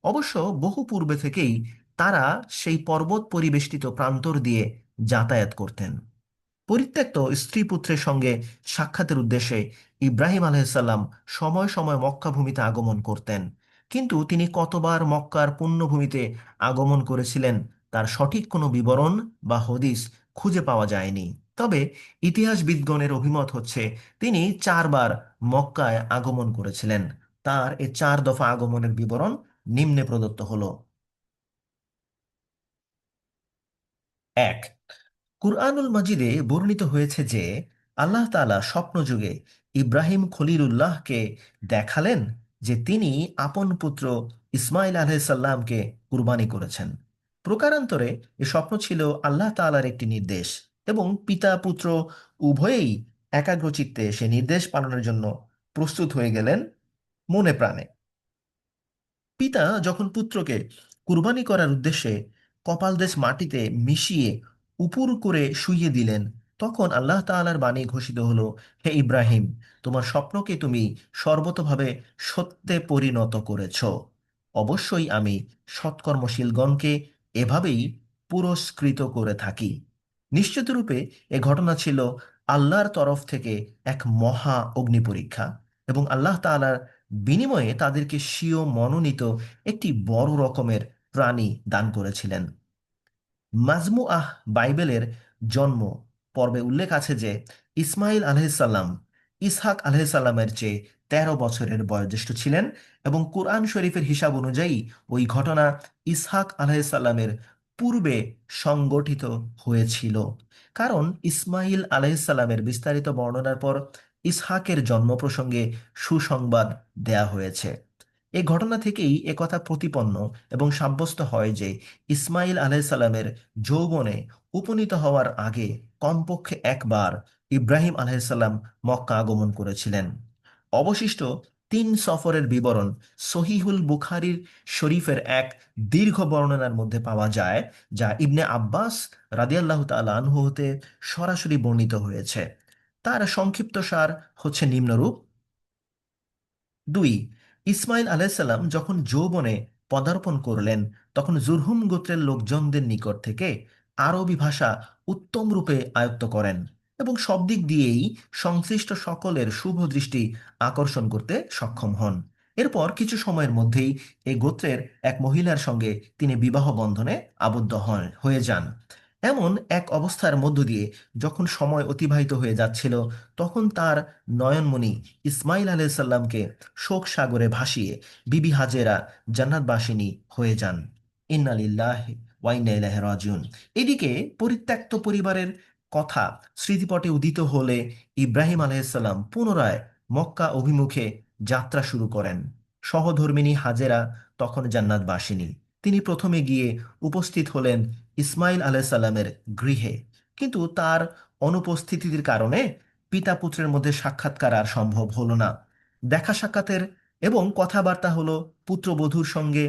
অবশ্য বহু পূর্বে থেকেই তারা সেই পর্বত পরিবেষ্টিত প্রান্তর দিয়ে যাতায়াত করতেন। পরিত্যক্ত স্ত্রী পুত্রের সঙ্গে সাক্ষাতের উদ্দেশ্যে ইব্রাহিম আলাইসাল্লাম সময় সময় মক্কা ভূমিতে আগমন করতেন। কিন্তু তিনি কতবার মক্কার পুণ্যভূমিতে আগমন করেছিলেন তার সঠিক কোনো বিবরণ বা হদিস খুঁজে পাওয়া যায়নি। তবে ইতিহাসবিদগণের অভিমত হচ্ছে তিনি 4বার মক্কায় আগমন করেছিলেন। তার এ 4 দফা আগমনের বিবরণ নিম্নে প্রদত্ত হলো। 1, কুরআনুল মাজিদে বর্ণিত হয়েছে যে আল্লাহ তাআলা স্বপ্নযুগে ইব্রাহিম খলিলুল্লাহকে দেখালেন যে তিনি আপন পুত্র ইসমাইল আলাইসাল্লামকে কুরবানি করেছেন। প্রকারান্তরে এ স্বপ্ন ছিল আল্লাহ তাআলার একটি নির্দেশ এবং পিতা পুত্র উভয়েই একাগ্রচিত্তে সে নির্দেশ পালনের জন্য প্রস্তুত হয়ে গেলেন মনে প্রাণে। পিতা যখন পুত্রকে কুরবানি করার উদ্দেশ্যে কপালদেশ মাটিতে মিশিয়ে উপুর করে শুইয়ে দিলেন, তখন আল্লাহ তাআলার বাণী ঘোষিত হলো, হে ইব্রাহিম, তোমার স্বপ্নকে তুমি সর্বতোভাবে সত্যে পরিণত করেছ। অবশ্যই আমি সৎকর্মশীলগণকে এভাবেই পুরস্কৃত করে থাকি। নিশ্চিতরূপে এ ঘটনা ছিল আল্লাহর তরফ থেকে এক মহা অগ্নিপরীক্ষা এবং আল্লাহ তাআলার বিনিময়ে তাদেরকে স্বীয় মনোনীত একটি বড় রকমের প্রাণী দান করেছিলেন। মাজমুআহ বাইবেলের জন্ম পর্বে উল্লেখ আছে যে ইসমাইল আলাইসাল্লাম ইসহাক আলাইসাল্লামের চেয়ে 13 বছরের বয়োজ্যেষ্ঠ ছিলেন এবং কুরআন শরীফের হিসাব অনুযায়ী ওই ঘটনা ইসহাক আলাইসাল্লামের পূর্বে সংগঠিত হয়েছিল। কারণ ইসমাইল আলাইসাল্লামের বিস্তারিত বর্ণনার পর ইসহাকের জন্ম প্রসঙ্গে সুসংবাদ দেয়া হয়েছে। এই ঘটনা থেকেই একথা প্রতিপন্ন এবং সাব্যস্ত হয় যে ইসমাইল আলাইসাল্লামের যৌবনে উপনীত হওয়ার আগে কমপক্ষে একবার ইব্রাহিম আলাইসাল্লাম মক্কা আগমন করেছিলেন। অবশিষ্ট তিন সফরের বিবরণ সহিহুল বুখারীর শরীফের এক দীর্ঘ বর্ণনার মধ্যে পাওয়া যায়, যা ইবনে আব্বাস রাদিয়াল্লাহু তাআলা আনহু হতে সরাসরি বর্ণিত হয়েছে। তার সংক্ষিপ্ত সার হচ্ছে নিম্নরূপ। 2, ইসমাইল আলাইসাল্লাম যখন যৌবনে পদার্পণ করলেন, তখন জুরহুম গোত্রের লোকজনদের নিকট থেকে আরবি ভাষা উত্তম রূপে আয়ত্ত করেন এবং সব দিক দিয়েই সংশ্লিষ্ট সকলের শুভ দৃষ্টি আকর্ষণ করতে সক্ষম হন। এরপর কিছু সময়ের মধ্যেই এই গোত্রের এক মহিলার সঙ্গে তিনি বিবাহ বন্ধনে আবদ্ধ হয়ে যান। এমন এক অবস্থার মধ্য দিয়ে যখন সময় অতিবাহিত হয়ে যাচ্ছিল, তখন তার নয়নমণি ইসমাইল আলাইসাল্লামকে শোক সাগরে ভাসিয়ে বিবি হাজেরা জান্নাতবাসিনী হয়ে যান। ইন্না লিল্লাহি ওয়া ইন্না ইলাইহি রাজিউন। এদিকে পরিত্যক্ত পরিবারের কথা স্মৃতিপটে উদিত হলে ইব্রাহিম আলাইসাল্লাম পুনরায় মক্কা অভিমুখে যাত্রা শুরু করেন। সহধর্মিণী হাজেরা তখন জান্নাতবাসিনী। তিনি প্রথমে গিয়ে উপস্থিত হলেন ইসমাইল আলাইসাল্লামের গৃহে, কিন্তু তার অনুপস্থিতির কারণে পিতা পুত্রের মধ্যে সাক্ষাৎকার আর সম্ভব হলো না। দেখা সাক্ষাতের এবং কথাবার্তা হলো পুত্রবধূর সঙ্গে।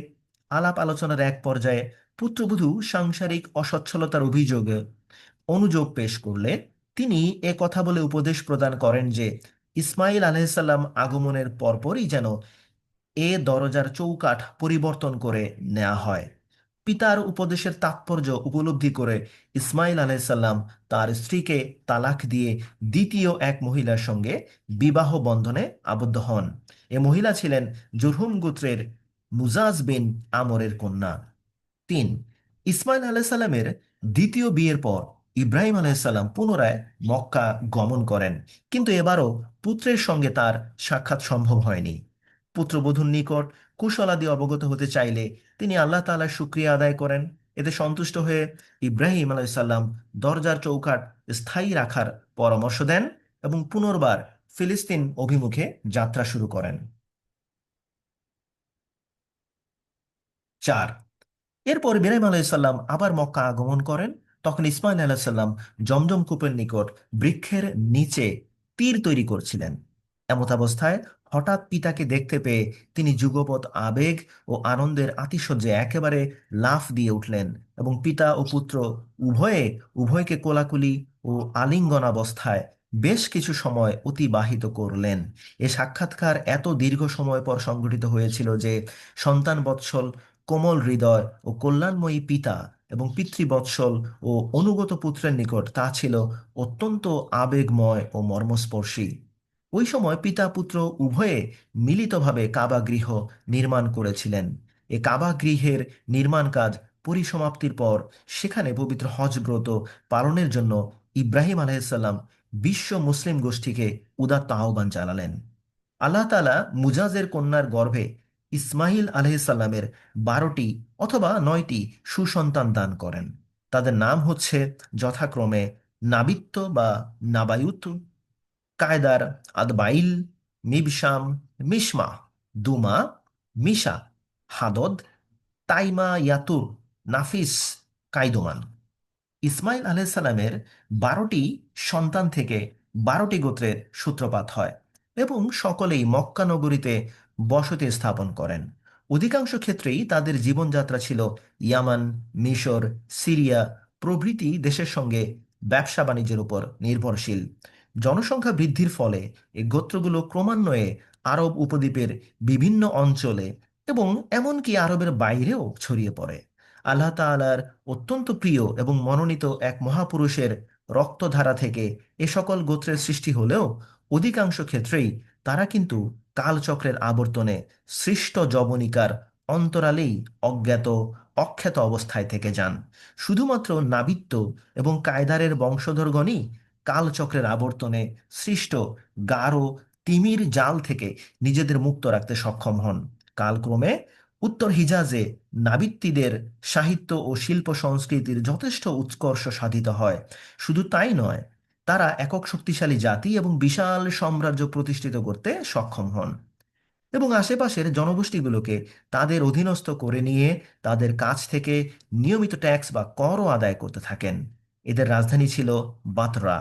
আলাপ আলোচনার এক পর্যায়ে পুত্রবধূ সাংসারিক অসচ্ছলতার অভিযোগে অনুযোগ পেশ করলে তিনি এ কথা বলে উপদেশ প্রদান করেন যে ইসমাইল আলাইসাল্লাম আগমনের পরপরই যেন এ দরজার চৌকাঠ পরিবর্তন করে নেওয়া হয়। পিতার উপদেশের তাৎপর্য উপলব্ধি করে ইসমাইল আলাইসাল্লাম তার স্ত্রীকে তালাক দিয়ে দ্বিতীয় এক মহিলার সঙ্গে বিবাহ বন্ধনে আবদ্ধ হন। এ মহিলা ছিলেন জুরহুম গোত্রের মুজাজ বিন আমরের কন্যা। 3, ইসমাইল আলাইসাল্লামের দ্বিতীয় বিয়ের পর ইব্রাহিম আলাইসাল্লাম পুনরায় মক্কা গমন করেন, কিন্তু এবারও পুত্রের সঙ্গে তার সাক্ষাৎ সম্ভব হয়নি। পুত্রবধূর নিকট কুশলাদি অবগত হতে চাইলে তিনি আল্লাহ তাআলার শুকরিয়া আদায় করেন। এতে সন্তুষ্ট হয়ে ইব্রাহিম আলাইসাল্লাম দরজার চৌকাঠ স্থায়ী রাখার পরামর্শ দেন এবং পুনর্বার ফিলিস্তিন অভিমুখে যাত্রা শুরু করেন। 4, এরপর ইব্রাহিম আলাইসাল্লাম আবার মক্কা আগমন করেন। তখন ইসমাইল আলাইসাল্লাম জমজম কূপের নিকট বৃক্ষের নিচে তীর তৈরি করছিলেন। এমত অবস্থায় হঠাৎ পিতাকে দেখতে পেয়ে তিনি যুগপৎ আবেগ ও আনন্দের আতিশয্যে একেবারে লাফ দিয়ে উঠলেন এবং পিতা ও পুত্র উভয়কে কোলাকুলি ও আলিঙ্গনাবস্থায় বেশ কিছু সময় অতিবাহিত করলেন। এ সাক্ষাৎকার এত দীর্ঘ সময় পর সংঘটিত হয়েছিল যে সন্তান বৎসল কোমল হৃদয় ও কল্যাণময়ী পিতা এবং পিতৃবৎসল ও অনুগত পুত্রের নিকট তা ছিল অত্যন্ত আবেগময় ও মর্মস্পর্শী। ওই সময় পিতা পুত্র উভয়ে মিলিতভাবে কাবা গৃহ নির্মাণ করেছিলেন। এ কাবা গৃহের নির্মাণ কাজ পরিসমাপ্তির পর সেখানে পবিত্র হজ ব্রত পালনের জন্য ইব্রাহিম আলাইসাল্লাম বিশ্ব মুসলিম গোষ্ঠীকে উদাত্ত আহ্বান জানালেন। আল্লাহ তাআলা মুজাজের কন্যার গর্ভে ইসমাইল আলাইসাল্লামের 12টি অথবা 9টি সুসন্তান দান করেন। তাদের নাম হচ্ছে যথাক্রমে নাবিত্ত বা নাবায়ুত, কায়দার, আদবাইল, মিবসাম, মিশমা, দুমা, মিশা, হাদদ, তাইমা, ইয়াতুর, নাফিস, কাইদোমান। ইসমাইল আলাইসাল্লামের 12টি সন্তান থেকে 12টি গোত্রের সূত্রপাত হয় এবং সকলেই মক্কা নগরীতে বসতি স্থাপন করেন। অধিকাংশ ক্ষেত্রেই তাদের জীবনযাত্রা ছিল ইয়ামান, মিশর, সিরিয়া প্রভৃতি দেশের সঙ্গে ব্যবসা বাণিজ্যের উপর নির্ভরশীল। জনসংখ্যা বৃদ্ধির ফলে এই গোত্রগুলো ক্রমান্বয়ে আরব উপদ্বীপের বিভিন্ন অঞ্চলে এবং এমনকি আরবের বাইরেও ছড়িয়ে পড়ে। আল্লাহ তাআলার অত্যন্ত প্রিয় এবং মনোনীত এক মহাপুরুষের রক্তধারা থেকে এ সকল গোত্রের সৃষ্টি হলেও অধিকাংশ ক্ষেত্রেই তারা কিন্তু কালচক্রের আবর্তনে সৃষ্ট যবনিকার অন্তরালেই অজ্ঞাত অখ্যাত অবস্থায় থেকে যান। শুধুমাত্র নাবিত্য এবং কায়দারের বংশধরগণই কালচক্রের আবর্তনে সৃষ্ট গাঢ় তিমির জাল থেকে নিজেদের মুক্ত রাখতে সক্ষম হন। কালক্রমে উত্তর হিজাজে নাবিত্তীদের সাহিত্য ও শিল্প সংস্কৃতির যথেষ্ট উৎকর্ষ সাধিত হয়। শুধু তাই নয়, তারা একক শক্তিশালী জাতি এবং বিশাল সাম্রাজ্য প্রতিষ্ঠিত করতে সক্ষম হন এবং আশেপাশের জনগোষ্ঠীগুলোকে তাদের অধীনস্থ করে নিয়ে তাদের কাছ থেকে নিয়মিত ট্যাক্স বা করও আদায় করতে থাকেন। এদের রাজধানী ছিল বাতরা।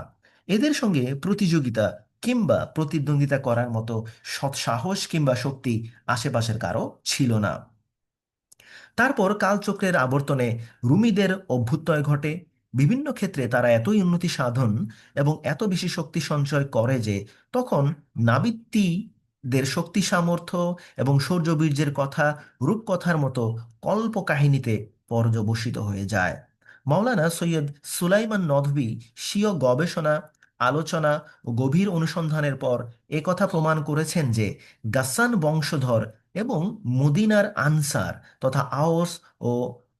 এদের সঙ্গে প্রতিযোগিতা কিংবা প্রতিদ্বন্দ্বিতা করার মতো সৎসাহস কিংবা শক্তি আশেপাশের কারো ছিল না। তারপর কালচক্রের আবর্তনে রুমিদের অভ্যুদয় ঘটে। বিভিন্ন ক্ষেত্রে তারা এতই উন্নতি সাধন এবং এত বেশি শক্তি সঞ্চয় করে যে তখন নাবিত্তীদের শক্তি সামর্থ্য এবং শৌর্যবীর্যের কথা রূপকথার মতো কল্পকাহিনীতে পর্যবসিত হয়ে যায়। মাওলানা সৈয়দ সুলাইমান নদভী স্বীয় গবেষণা, আলোচনা ও গভীর অনুসন্ধানের পর একথা প্রমাণ করেছেন যে গাসসান বংশধর এবং মদিনার আনসার তথা আওস ও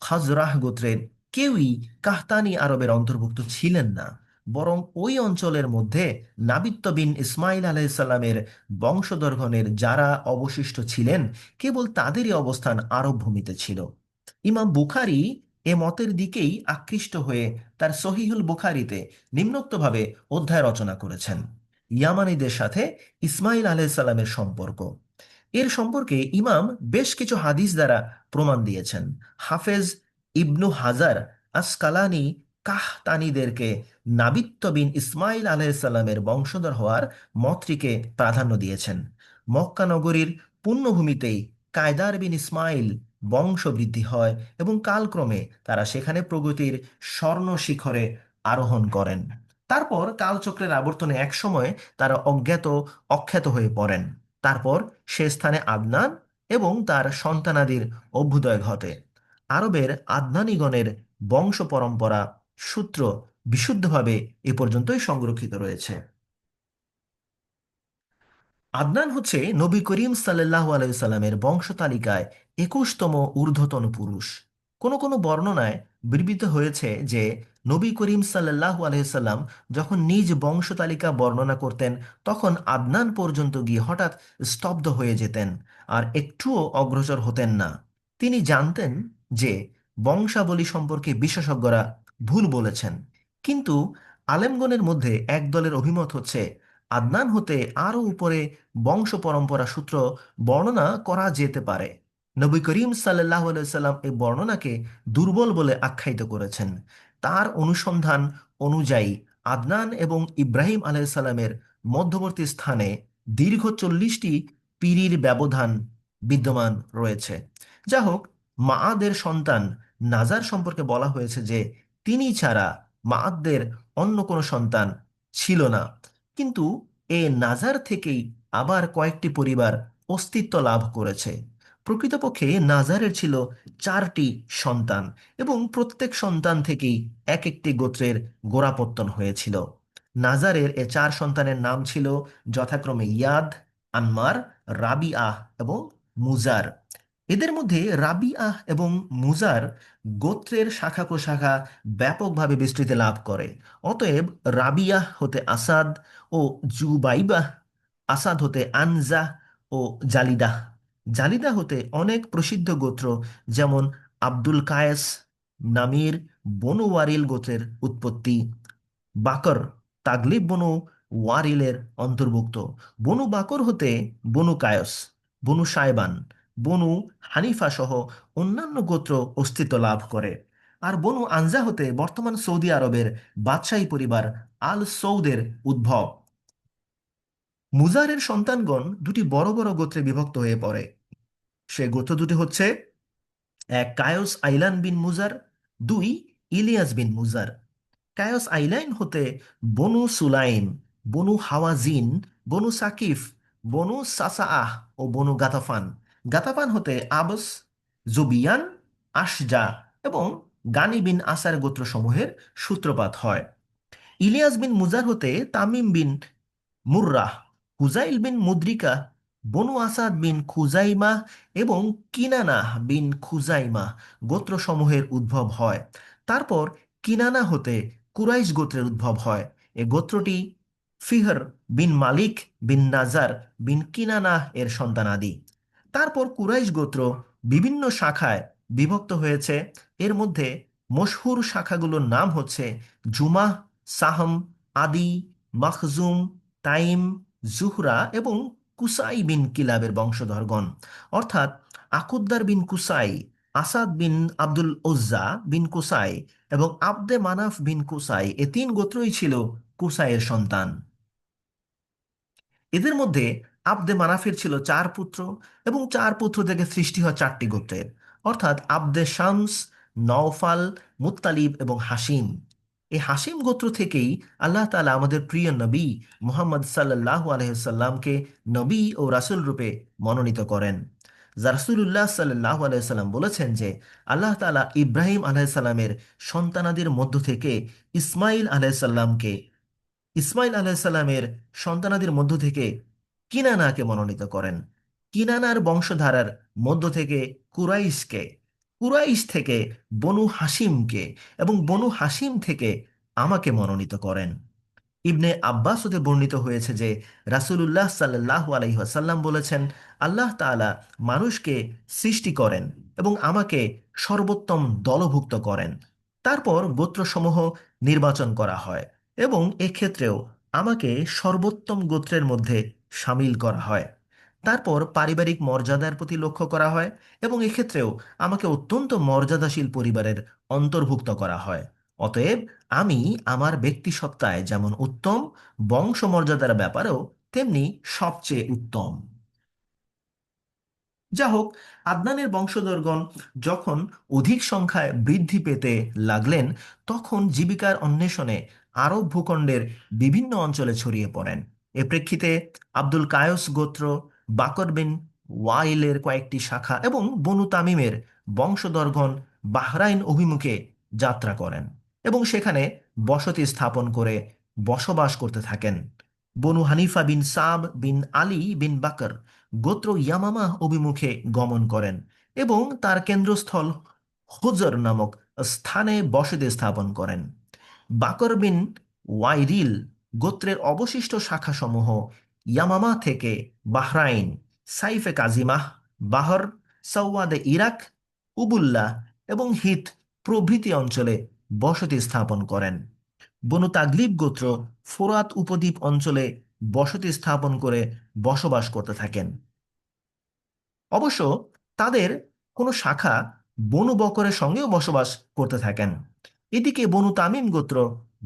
খাজরাহ গোত্রের কেউই কাহতানি আরবের অন্তর্ভুক্ত ছিলেন না, বরং ওই অঞ্চলের মধ্যে নাবিত্য বিন ইসমাইল আলাইসাল্লামের বংশধরগণের যারা অবশিষ্ট ছিলেন কেবল তাদেরই অবস্থান আরব ভূমিতে ছিল। ইমাম বুখারী এ মতের দিকেই আকৃষ্ট হয়ে তার সহিহুল বুখারীতে নিম্নোক্তভাবে অধ্যায় রচনা করেছেন: ইয়ামানীদের সাথে ইসমাইল আলাইসাল্লামের সম্পর্ক। এর সম্পর্কে ইমাম বেশ কিছু হাদিস দ্বারা প্রমাণ দিয়েছেন। হাফেজ ইবনু হাজার আসকালানি কাহতানিদেরকে নাবিত্য বিন ইসমাইল আলাইসাল্লামের বংশধর হওয়ার মতটিকে প্রাধান্য দিয়েছেন। মক্কা নগরীর পুণ্যভূমিতেই কায়দার বিন ইসমাইল বংশবৃদ্ধি হয় এবং কালক্রমে তারা সেখানে প্রগতির স্বর্ণ শিখরে আরোহণ করেন। তারপর কালচক্রের আবর্তনে একসময় তারা অজ্ঞাত অখ্যাত হয়ে পড়েন। তারপর সে স্থানে আদনান এবং তার সন্তানাদির অভ্যুদয় ঘটে। আরবের আদনানিগণের বংশ পরম্পরা সূত্র বিশুদ্ধভাবে এ পর্যন্তই সংরক্ষিত রয়েছে। আদনান হচ্ছে নবী করিম সাল্লাল্লাহু আলাইহি সাল্লামের বংশ তালিকায় 21তম ঊর্ধ্বতন পুরুষ। কোনো কোনো বর্ণনায় বিবৃত হয়েছে যে নবী করিম সাল্লাল্লাহু আলাইহি সাল্লাম যখন নিজ বংশ তালিকা বর্ণনা করতেন তখন আদনান পর্যন্ত গিয়ে হঠাৎ স্তব্ধ হয়ে যেতেন আর একটুও অগ্রসর হতেন না। তিনি জানতেন যে বংশাবলী সম্পর্কে বিশেষজ্ঞরা ভুল বলেছেন, কিন্তু আলেমগণের মধ্যে এক দলের অভিমত হচ্ছে আদনান হতে আরও উপরে বংশ পরম্পরা সূত্র বর্ণনা করা যেতে পারে। নবী করিম সাল্লাল্লাহু আলাইহি সাল্লাম এই বর্ণনাকে দুর্বল বলে আখ্যায়িত করেছেন। তার অনুসন্ধান অনুযায়ী আদনান এবং ইব্রাহিম আলাইহিস সালামের মধ্যবর্তী স্থানে দীর্ঘ 40টি পিরির ব্যবধান বিদ্যমান রয়েছে। যা হোক, মাআদের সন্তান নাজার সম্পর্কে বলা হয়েছে যে তিনি ছাড়া মাআদের অন্য কোনো সন্তান ছিল না, কিন্তু এ নাজার থেকেই আবার কয়েকটি পরিবার অস্তিত্ব লাভ করেছে। প্রকৃতপক্ষে নাজারের ছিল 4টি সন্তান এবং প্রত্যেক সন্তান থেকেই এক একটি গোত্রের গোড়াপত্তন হয়েছিল। নাজারের এ 4 সন্তানের নাম ছিল যথাক্রমে ইয়াদ, আনমার, রাবিআহ এবং মুজার। এদের মধ্যে রাবিআহ এবং মুজার গোত্রের শাখা প্রশাখা ব্যাপকভাবে বিস্তৃতি লাভ করে। অতএব রাবিয়াহ হতে আসাদ ও জুবাইবাহ, আসাদ হতে আনজাহ ও জালিদাহ, জালিদা হতে অনেক প্রসিদ্ধ গোত্র যেমন আব্দুল কায়েস, নামির, বনু ওয়ারিল গোত্রের উৎপত্তি। বাকর তাগলিব বনু ওয়ারিলের অন্তর্ভুক্ত। বনু বাকর হতে বনু কায়স, বনু সাইবান, বনু হানিফা সহ অন্যান্য গোত্র অস্তিত্ব লাভ করে। আর বনু আনজা হতে বর্তমান সৌদি আরবের বাদশাহী পরিবার আল সৌদের উদ্ভব। মুজারের সন্তানগণ দুটি বড় বড় গোত্রে বিভক্ত হয়ে পড়ে। সে গোত্র দুটি হচ্ছে: এক কায়স আইলান বিন মুজার, দুই ইলিয়াস বিন মুজার। কায়স আইলাইন হতে বনু সুলাইম, বনু হাওয়াজিন, বনু সাকিফ, বনু সাসাআহ ও বনু গাতাফান। গাতাফান হতে আবস, জুবিয়ান, আশজা এবং গানি বিন আসার গোত্রসমূহের সূত্রপাত হয়। ইলিয়াস বিন মুজার হতে তামিম বিন মুররাহ, হুজাইল বিন মুদ্রিকা, বনু আসাদ বিন খুজাইমাহ এবং কিনানাহ বিন খুজাইমাহ গোত্রসমূহের উদ্ভব হয়। তারপর কিনানা হতে কুরাইশ গোত্রের উদ্ভব হয়। এ গোত্রটি ফিহর বিন মালিক বিন নাজার বিন কিনানাহ এর সন্তানাদি। তারপর কুরাইশ গোত্র বিভিন্ন শাখায় বিভক্ত হয়েছে। এর মধ্যে মশহুর শাখাগুলোর নাম হচ্ছে জুমাহ, সাহম, আদি, মাখজুম, তাইম, জুহরা এবং কুসাই বিন কিলাবের বংশধরগণ, অর্থাৎ আকুদ্দার বিন কুসাই, আসাদ বিন আব্দুল ওজ্জা বিন কুসাই এবং আব্দে মানাফ বিন কুসাই, এ 3 গোত্রই ছিল কুসাইয়ের সন্তান। এদের মধ্যে আব্দে মানাফের ছিল 4 পুত্র, এবং 4 পুত্র থেকে সৃষ্টি হয় 4টি গোত্রের, অর্থাৎ আব্দে শামস, নওফাল, মুত্তালিব এবং হাসিম। এই হাসিম গোত্র থেকেই আল্লাহ তাআলা আমাদের প্রিয় নবী মুহাম্মদ সাল্লাল্লাহু আলাইহি সাল্লামকে নবী ও রাসূল রূপে মনোনীত করেন। যা রাসূলুল্লাহ সাল্লাল্লাহু আলাইহি সাল্লাম বলেছেন যে আল্লাহ তাআলা ইব্রাহিম আলাইহিস সালামের সন্তানাদের মধ্য থেকে ইসমাইল আলাইহিস সালামকে, ইসমাইল আলাইসাল্লামের সন্তানাদের মধ্য থেকে কিনানাকে মনোনীত করেন, কিনানার বংশধারার মধ্য থেকে কুরাইশকে, কুরাইশ থেকে বনু হাসিমকে, এবং বনু হাসিম থেকে আমাকে মনোনীত করেন। ইবনে আব্বাস হতে বর্ণিত হয়েছে যে রাসূলুল্লাহ সাল্লাল্লাহু আলাইহি ওয়াসাল্লাম বলেছেন, আল্লাহ তাআলা মানুষকে সৃষ্টি করেন এবং আমাকে সর্বোত্তম দলভুক্ত করেন। তারপর গোত্রসমূহ নির্বাচন করা হয় এবং এক্ষেত্রেও আমাকে সর্বোত্তম গোত্রের মধ্যে সামিল করা হয়। তারপর পারিবারিক মর্যাদার প্রতি লক্ষ্য করা হয় এবং এক্ষেত্রেও আমাকে অত্যন্ত মর্যাদাশীল পরিবারের অন্তর্ভুক্ত করা হয়। অতএব আমি আমার ব্যক্তিসত্তায় যেমন উত্তম, বংশমর্যাদার ব্যাপারেও তেমনি সবচেয়ে উত্তম। যা হোক, আদনানের বংশধরগণ যখন অধিক সংখ্যায় বৃদ্ধি পেতে লাগলেন, তখন জীবিকার অন্বেষণে আরব ভূখণ্ডের বিভিন্ন অঞ্চলে ছড়িয়ে পড়েন। এ প্রেক্ষিতে আব্দুল কায়স গোত্র, বাকর বিন ওয়াইলের কয়েকটি শাখা এবং বনু তামিমের বংশধরগণ বাহরাইন অভিমুখে যাত্রা করেন এবং সেখানে বসতি স্থাপন করে বসবাস করতে থাকেন। বনু হানিফা বিন সাব বিন আলী বিন বাকর গোত্র ইয়ামামা অভিমুখে গমন করেন এবং তার কেন্দ্রস্থল হুজর নামক স্থানে বসতি স্থাপন করেন। বাকর বিন ওয়াইরিল গোত্রের অবশিষ্ট শাখাসমূহ ইয়ামামা থেকে বাহরাইন, সাইফে কাজিমাহ, বাহর, সৌওয়াদে ইরাক, উবুল্লাহ এবং হিত প্রভৃতি অঞ্চলে বসতি স্থাপন করেন। বনু তাগলিব গোত্র ফোরাত উপদ্বীপ অঞ্চলে বসতি স্থাপন করে বসবাস করতে থাকেন। অবশ্য তাদের কোনো শাখা বনু বকরের সঙ্গেও বসবাস করতে থাকেন। এদিকে বনু তামিম গোত্র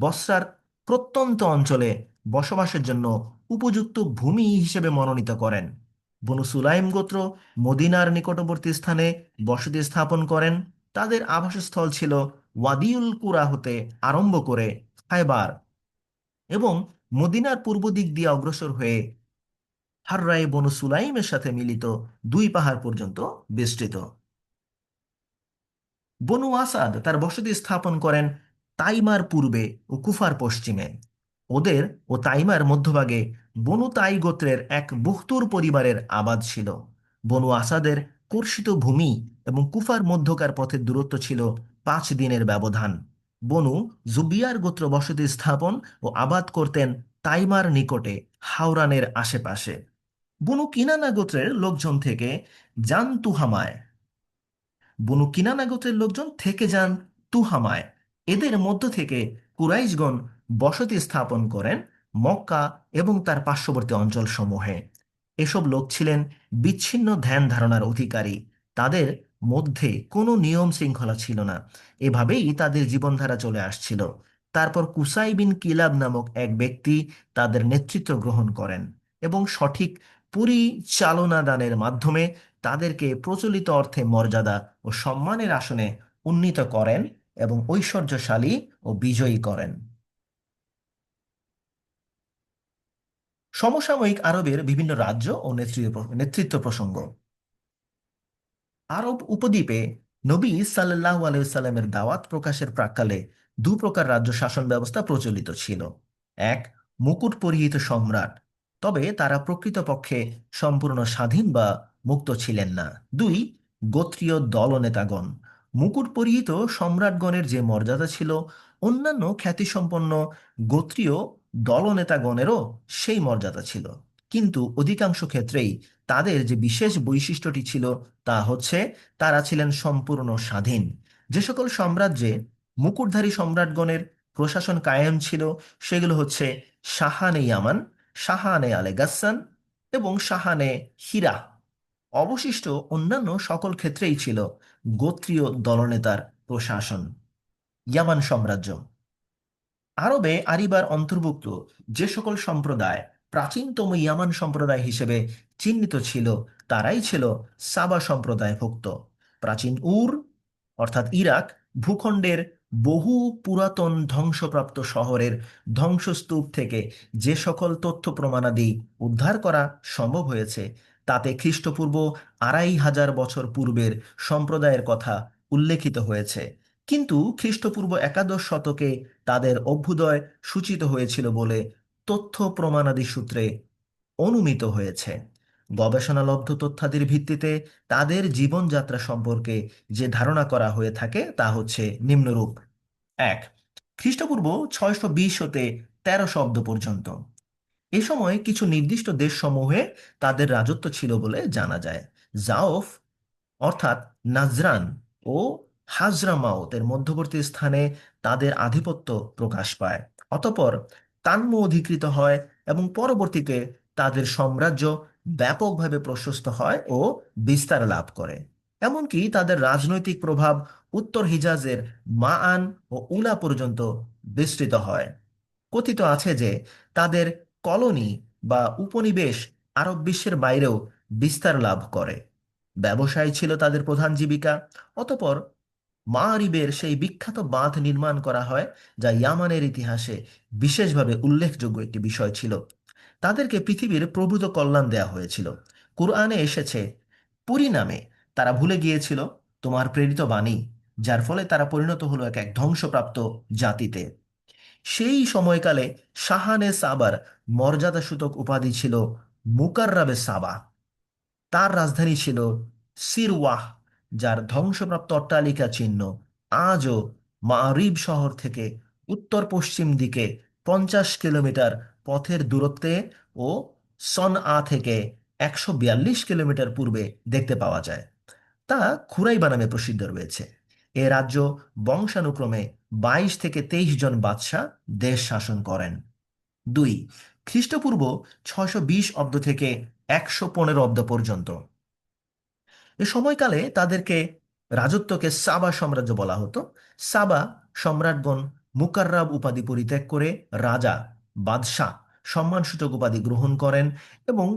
বসরার প্রত্যন্ত অঞ্চলে বসবাসের জন্য উপযুক্ত ভূমি হিসেবে মনোনীত করেন। বনু সুলাইম গোত্র মদিনার নিকটবর্তী স্থানে বসতি স্থাপন করেন। তাদের আবাসস্থল ছিল ওয়াদিউল কুরা হতে আরম্ভ করে খায়বার এবং মদিনার পূর্ব দিক দিয়ে অগ্রসর হয়ে হাররায়ে বনু সুলাইমের সাথে মিলিত 2 পাহাড় পর্যন্ত বিস্তৃত। বনু আসাদ তার বসতি স্থাপন করেন তাইমার পূর্বে ও কুফার পশ্চিমে। ওদের ও তাইমার মধ্যভাগে বনু তাই গোত্রের এক বখতুর পরিবারের আবাদ ছিল। বনু আসাদের কর্ষিত ভূমি এবং কুফার মধ্যকার পথের দূরত্ব ছিল 5 দিনের ব্যবধান। বনু জুবিয়ার গোত্র বসতি স্থাপন ও আবাদ করতেন তাইমার নিকটে হাওরানের আশেপাশে। বনু কিনানা গোত্রের লোকজন থেকে যান তুহামায়, বনু কিনানা গোত্রের লোকজন থেকে যান তুহামায়। এদের মধ্য থেকে কুরাইশগণ বসতি স্থাপন করেন মক্কা এবং তার পার্শ্ববর্তী অঞ্চলসমূহে। এসব লোক ছিলেন বিচ্ছিন্ন ধ্যান ধারণার অধিকারী। তাদের মধ্যে কোনো নিয়ম শৃঙ্খলা ছিল না। এভাবেই তাদের জীবনধারা চলে আসছিল। তারপর কুসাই বিন কিলাব নামক এক ব্যক্তি তাদের নেতৃত্ব গ্রহণ করেন এবং সঠিক পরিচালনা দানের মাধ্যমে তাদেরকে প্রচলিত অর্থে মর্যাদা ও সম্মানের আসনে উন্নীত করেন এবং ঐশ্বর্যশালী ও বিজয়ী করেন। সমসাময়িক আরবের বিভিন্ন রাজ্য ও নেতৃত্ব প্রসঙ্গ। আরব উপদ্বীপে নবী সাল্লাল্লাহু আলাইহি সাল্লামের দাওয়াত প্রকাশের প্রাক্কালে 2 প্রকার রাজ্য শাসন ব্যবস্থা প্রচলিত ছিল। এক, মুকুট পরিহিত সম্রাট, তবে তারা প্রকৃতপক্ষে সম্পূর্ণ স্বাধীন বা মুক্ত ছিলেন না। 2, গোত্রীয় দলনেতাগণ। মুকুট পরিহিত সম্রাটগণের যে মর্যাদা ছিল, অন্যান্য খ্যাতিসম্পন্ন গোত্রীয় দলনেতাগণেরও সেই মর্যাদা ছিল, কিন্তু অধিকাংশ ক্ষেত্রেই তাদের যে বিশেষ বৈশিষ্ট্যটি ছিল তা হচ্ছে তারা ছিলেন সম্পূর্ণ স্বাধীন। যে সকল সাম্রাজ্যে মুকুটধারী সম্রাটগণের প্রশাসন কায়েম ছিল সেগুলো হচ্ছে শাহানে ইয়ামান, শাহানে আলে গাসসান এবং শাহানে হিরা। অবশিষ্ট অন্যান্য সকল ক্ষেত্রেই ছিল গোত্রীয় দলনেতার প্রশাসন। ইয়ামান সাম্রাজ্য। আরবে আরিবার অন্তর্ভুক্ত যে সকল সম্প্রদায় প্রাচীনতম ইয়ামান সম্প্রদায় হিসেবে চিহ্নিত ছিল তারাই ছিল সাবা সম্প্রদায়ভুক্ত। প্রাচীন অর্থাৎ ইরাক ভূখণ্ডের বহু পুরাতন ধ্বংসপ্রাপ্ত শহরের ধ্বংসস্তূপ থেকে যে সকল তথ্য প্রমাণাদি উদ্ধার করা সম্ভব হয়েছে তাতে খ্রিস্টপূর্ব 2500 পূর্বের সম্প্রদায়ের কথা উল্লেখিত হয়েছে। কিন্তু খ্রিস্টপূর্ব একাদশ শতকে তাদের অভ্যুদয় সূচিত হয়েছিল বলে তথ্য প্রমাণাদি সূত্রে অনুমিত হয়েছে। গবেষণালব্ধ তথ্যাদির ভিত্তিতে তাদের জীবনযাত্রা সম্পর্কে যে ধারণা করা হয়ে থাকে তা হচ্ছে নিম্নরূপ: 1, খ্রিস্টপূর্ব 620 হতে 1300 অব্দ পর্যন্ত। এ সময় কিছু নির্দিষ্ট দেশসমূহে তাদের রাজত্ব ছিল বলে জানা যায়। জাওফ অর্থাৎ নাজরান ও হাজরামাউতের মধ্যবর্তী স্থানে তাদের আধিপত্য প্রকাশ পায়। অতঃপর তান্ম অধিকৃত হয় এবং পরবর্তীতে তাদের সাম্রাজ্য ব্যাপকভাবে প্রশস্ত হয় ও বিস্তার লাভ করে। এমনকি তাদের রাজনৈতিক প্রভাব উত্তর হিজাজের মাআন ও উলা পর্যন্ত বিস্তৃত হয়। কথিত আছে যে তাদের কলোনি বা উপনিবেশ আরব বিশ্বের বাইরেও বিস্তার লাভ করে। ব্যবসায় ছিল তাদের প্রধান জীবিকা। অতঃপর মারিবের সেই বিখ্যাত বাঁধ নির্মাণ করা হয়, যা ইয়ামানের ইতিহাসে বিশেষভাবে উল্লেখযোগ্য একটি বিষয় ছিল। তাদেরকে পৃথিবীর প্রভূত কল্যাণ দেয়া হয়েছিল। কুরআনে এসেছে, পরিণামে তারা ভুলে গিয়েছিল তোমার প্রেরিত বাণী, যার ফলে তারা পরিণত হলো এক এক ধ্বংসপ্রাপ্ত জাতিতে। সেই সময়কালে শাহানে সাবার মর্যাদাসূচক উপাধি ছিল মুকাররাবে সাবা। তার রাজধানী ছিল সিরওয়াহ, যার ধ্বংসপ্রাপ্ত অট্টালিকা চিহ্ন আজও মারিব শহর থেকে উত্তর পশ্চিম দিকে 50 কিলোমিটার পথের দূরত্বে ও সনআ থেকে 142 কিলোমিটার পূর্বে দেখতে পাওয়া যায়। তা খুরাইবা নামে প্রসিদ্ধ রয়েছে। এ রাজ্য বংশানুক্রমে 22 থেকে 23 জন বাদশাহ দেশ শাসন করেন। 2, খ্রিস্টপূর্ব 620 অব্দ থেকে 115 অব্দ পর্যন্ত। এ সময়কালে তাদেরকে রাজত্বকে সাবা সাম্রাজ্য বলা হতো। সাবা সম্রাটগণ মুকাররাব উপাধি পরিত্যাগ করে রাজা, বাদশাহ সম্মানসূচক উপাধি গ্রহণ করেন এবং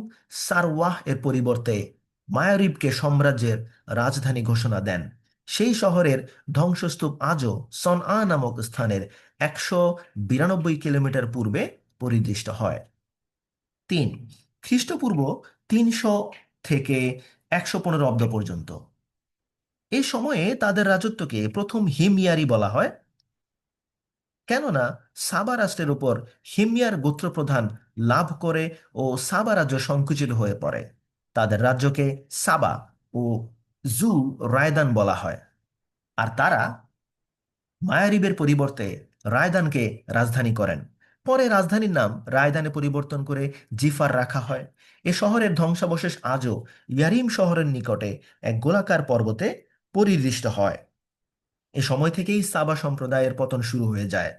সারওয়াহ এর পরিবর্তে মায়ারিবকে সাম্রাজ্যের রাজধানী ঘোষণা দেন। সেই শহরের ধ্বংসস্তূপ আজও সনআ নামক স্থানের 192 কিলোমিটার পূর্বে পরিদৃষ্ট হয়। 3, খ্রিস্টপূর্ব 300 থেকে 115 অব্দ পর্যন্ত। এই সময়ে তাদের রাজত্বকে প্রথম হিমইয়ারি বলা হয়, কেননা সাবা রাষ্ট্রের উপর হিমইয়ার গোত্রপ্রধান লাভ করে ও সাবা রাজ্য সংকুচিত হয়ে পড়ে। তাদের রাজ্যকে সাবা ও জু রায়দান বলা হয়, আর তারা মায়ারিবের পরিবর্তে রায়দানকে রাজধানী করেন। পরে রাজধানীর নাম রায়দানে পরিবর্তন করে জিফার রাখা হয়। এ শহরের ধ্বংসাবশেষ আজও ইয়ারিম শহরের নিকটে এক গোলাকার পর্বতে পরিদৃষ্ট হয়। এ সময় থেকেই সাবা সম্প্রদায়ের পতন শুরু হয়ে যায়।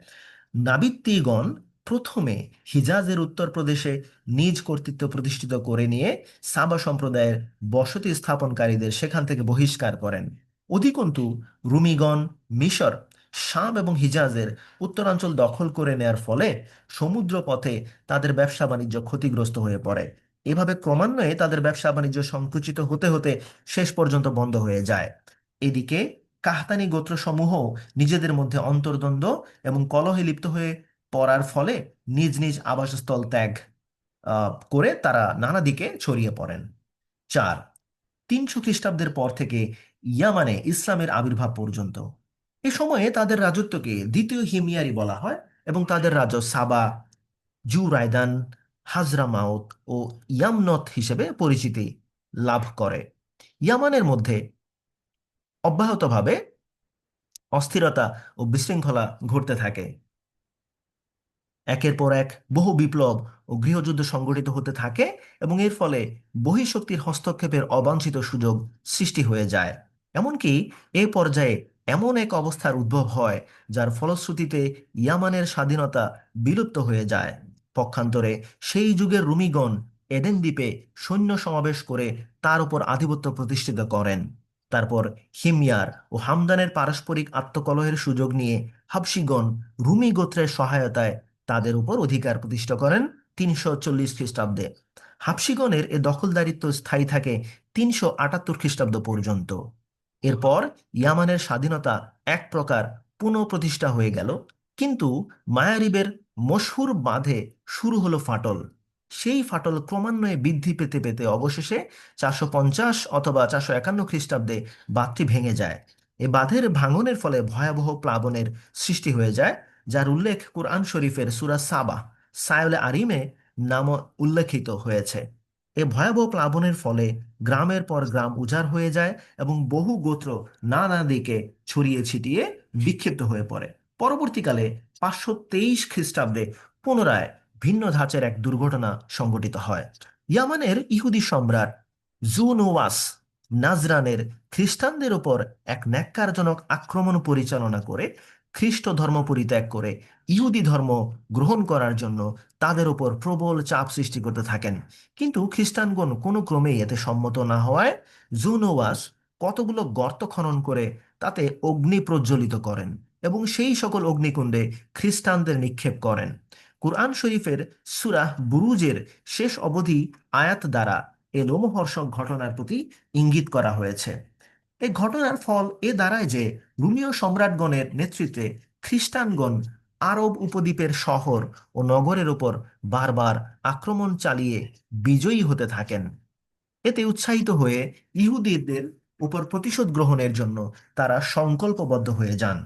নাবিত্তিগণ প্রথমে হিজাজের উত্তর প্রদেশে নিজ কর্তৃত্ব প্রতিষ্ঠিত করে নিয়ে সাবা সম্প্রদায়ের বসতি স্থাপনকারীদের সেখান থেকে বহিষ্কার করেন। অধিকন্তু রুমিগণ মিশর, শাম এবং হিজাজের উত্তরাঞ্চল দখল করে নেয়ার ফলে সমুদ্র পথে তাদের ব্যবসা বাণিজ্য ক্ষতিগ্রস্ত হয়ে পড়ে। এভাবে ক্রমান্বয়ে তাদের ব্যবসা বাণিজ্য সংকুচিত হতে হতে শেষ পর্যন্ত বন্ধ হয়ে যায়। এদিকে কাহতানি গোত্রসমূহ নিজেদের মধ্যে অন্তর্দ্বন্দ্ব এবং কলহে লিপ্ত হয়ে পড়ার ফলে নিজ নিজ আবাসস্থল ত্যাগ করে তারা নানা দিকে ছড়িয়ে পড়েন। 4, 300 খ্রিস্টাব্দের পর থেকে ইয়ামানে ইসলামের আবির্ভাব পর্যন্ত। এ সময়ে তাদের রাজত্বকে দ্বিতীয় হিমিয়ারি বলা হয় এবং তাদের রাজ্য সাবা, জু রায়দান, হাজরামাউত ও ইয়ামনথ হিসেবে পরিচিতি লাভ করে। ইয়ামানের মধ্যে অব্যাহতভাবে অস্থিরতা ও বিশৃঙ্খলা ঘটতে থাকে। একের পর এক বহু বিপ্লব ও গৃহযুদ্ধ সংগঠিত হতে থাকে এবং এর ফলে বহিঃশক্তির হস্তক্ষেপের অবাঞ্ছিত সুযোগ সৃষ্টি হয়ে যায়। এমনকি এ পর্যায়ে এমন এক অবস্থার উদ্ভব হয় যার ফলশ্রুতিতে ইয়ামানের স্বাধীনতা বিলুপ্ত হয়ে যায়। পক্ষান্তরে সেই যুগের রুমিগণ এডেন দ্বীপে সৈন্য সমাবেশ করে তার উপর আধিপত্য প্রতিষ্ঠিত করেন। তারপর হিময়ার ও হামদানের পারস্পরিক আত্মকলহের সুযোগ নিয়ে হাবশিগণ রুমি গোত্রের সহায়তায় তাদের উপর অধিকার প্রতিষ্ঠা করেন 340 খ্রিস্টাব্দে। হাবশিগণের এ দখলদারিত্ব স্থায়ী থাকে 378 খ্রিস্টাব্দ পর্যন্ত। এরপর ইয়ামানের স্বাধীনতা এক প্রকার পুনঃপ্রতিষ্ঠা হয়ে গেল, কিন্তু মায়ারিবের মশহুর বাঁধে শুরু হলো ফাটল। সেই ফাটল ক্রমান্বয়ে বৃদ্ধি পেতে পেতে অবশেষে 450 অথবা 451 খ্রিস্টাব্দে বাঁধটি ভেঙে যায়। এ বাঁধের ভাঙনের ফলে ভয়াবহ প্লাবনের সৃষ্টি হয়ে যায়, যার উল্লেখ কুরআন শরীফের সূরা সাবা সায়লে আরিমে নাম উল্লেখিত হয়েছে। এ ভয়াবহ প্লাবনের ফলে গ্রামের পর গ্রাম উজাড় হয়ে যায় এবং বহু গোত্র নানা দিকে ছড়িয়ে ছিটিয়ে বিক্ষিপ্ত হয়ে পড়ে। পরবর্তীকালে 523 খ্রিস্টাব্দে পুনরায় ভিন্ন ধাঁচের এক দুর্ঘটনা সংঘটিত হয়। ইয়ামানের ইহুদি সম্রাট জুনওয়াস নাজরানের খ্রিস্টানদের উপর এক ন্যাক্কারজনক আক্রমণ পরিচালনা করে খ্রিস্ট ধর্ম পরিত্যাগ করে ইহুদি ধর্ম গ্রহণ করার জন্য তাদের উপর প্রবল চাপ সৃষ্টি করতে থাকেন। কিন্তু খ্রিস্টানগণ কোনো ক্রমেই এতে সম্মত না হওয়ায় জুনওয়াস কতগুলো গর্ত খনন করে তাতে অগ্নি প্রজ্বলিত করেন এবং সেই সকল অগ্নিকুণ্ডে খ্রিস্টানদের নিক্ষেপ করেন। কুরআন শরীফের সূরা বুরুজের শেষ অবধি আয়াত দ্বারা এ লোমহর্ষক ঘটনার প্রতি ইঙ্গিত করা হয়েছে। এই ঘটনার ফল এ দাঁড়ায় যে রোমীয় সম্রাটগণের নেতৃত্বে খ্রিস্টানগণ আরব উপদ্বীপের শহর ও নগরের উপর বারবার আক্রমণ চালিয়ে বিজয়ী হতে থাকেন। এতে উৎসাহিত হয়ে ইহুদিদের উপর প্রতিশোধ গ্রহণের জন্য তারা সংকল্পবদ্ধ হয়ে যান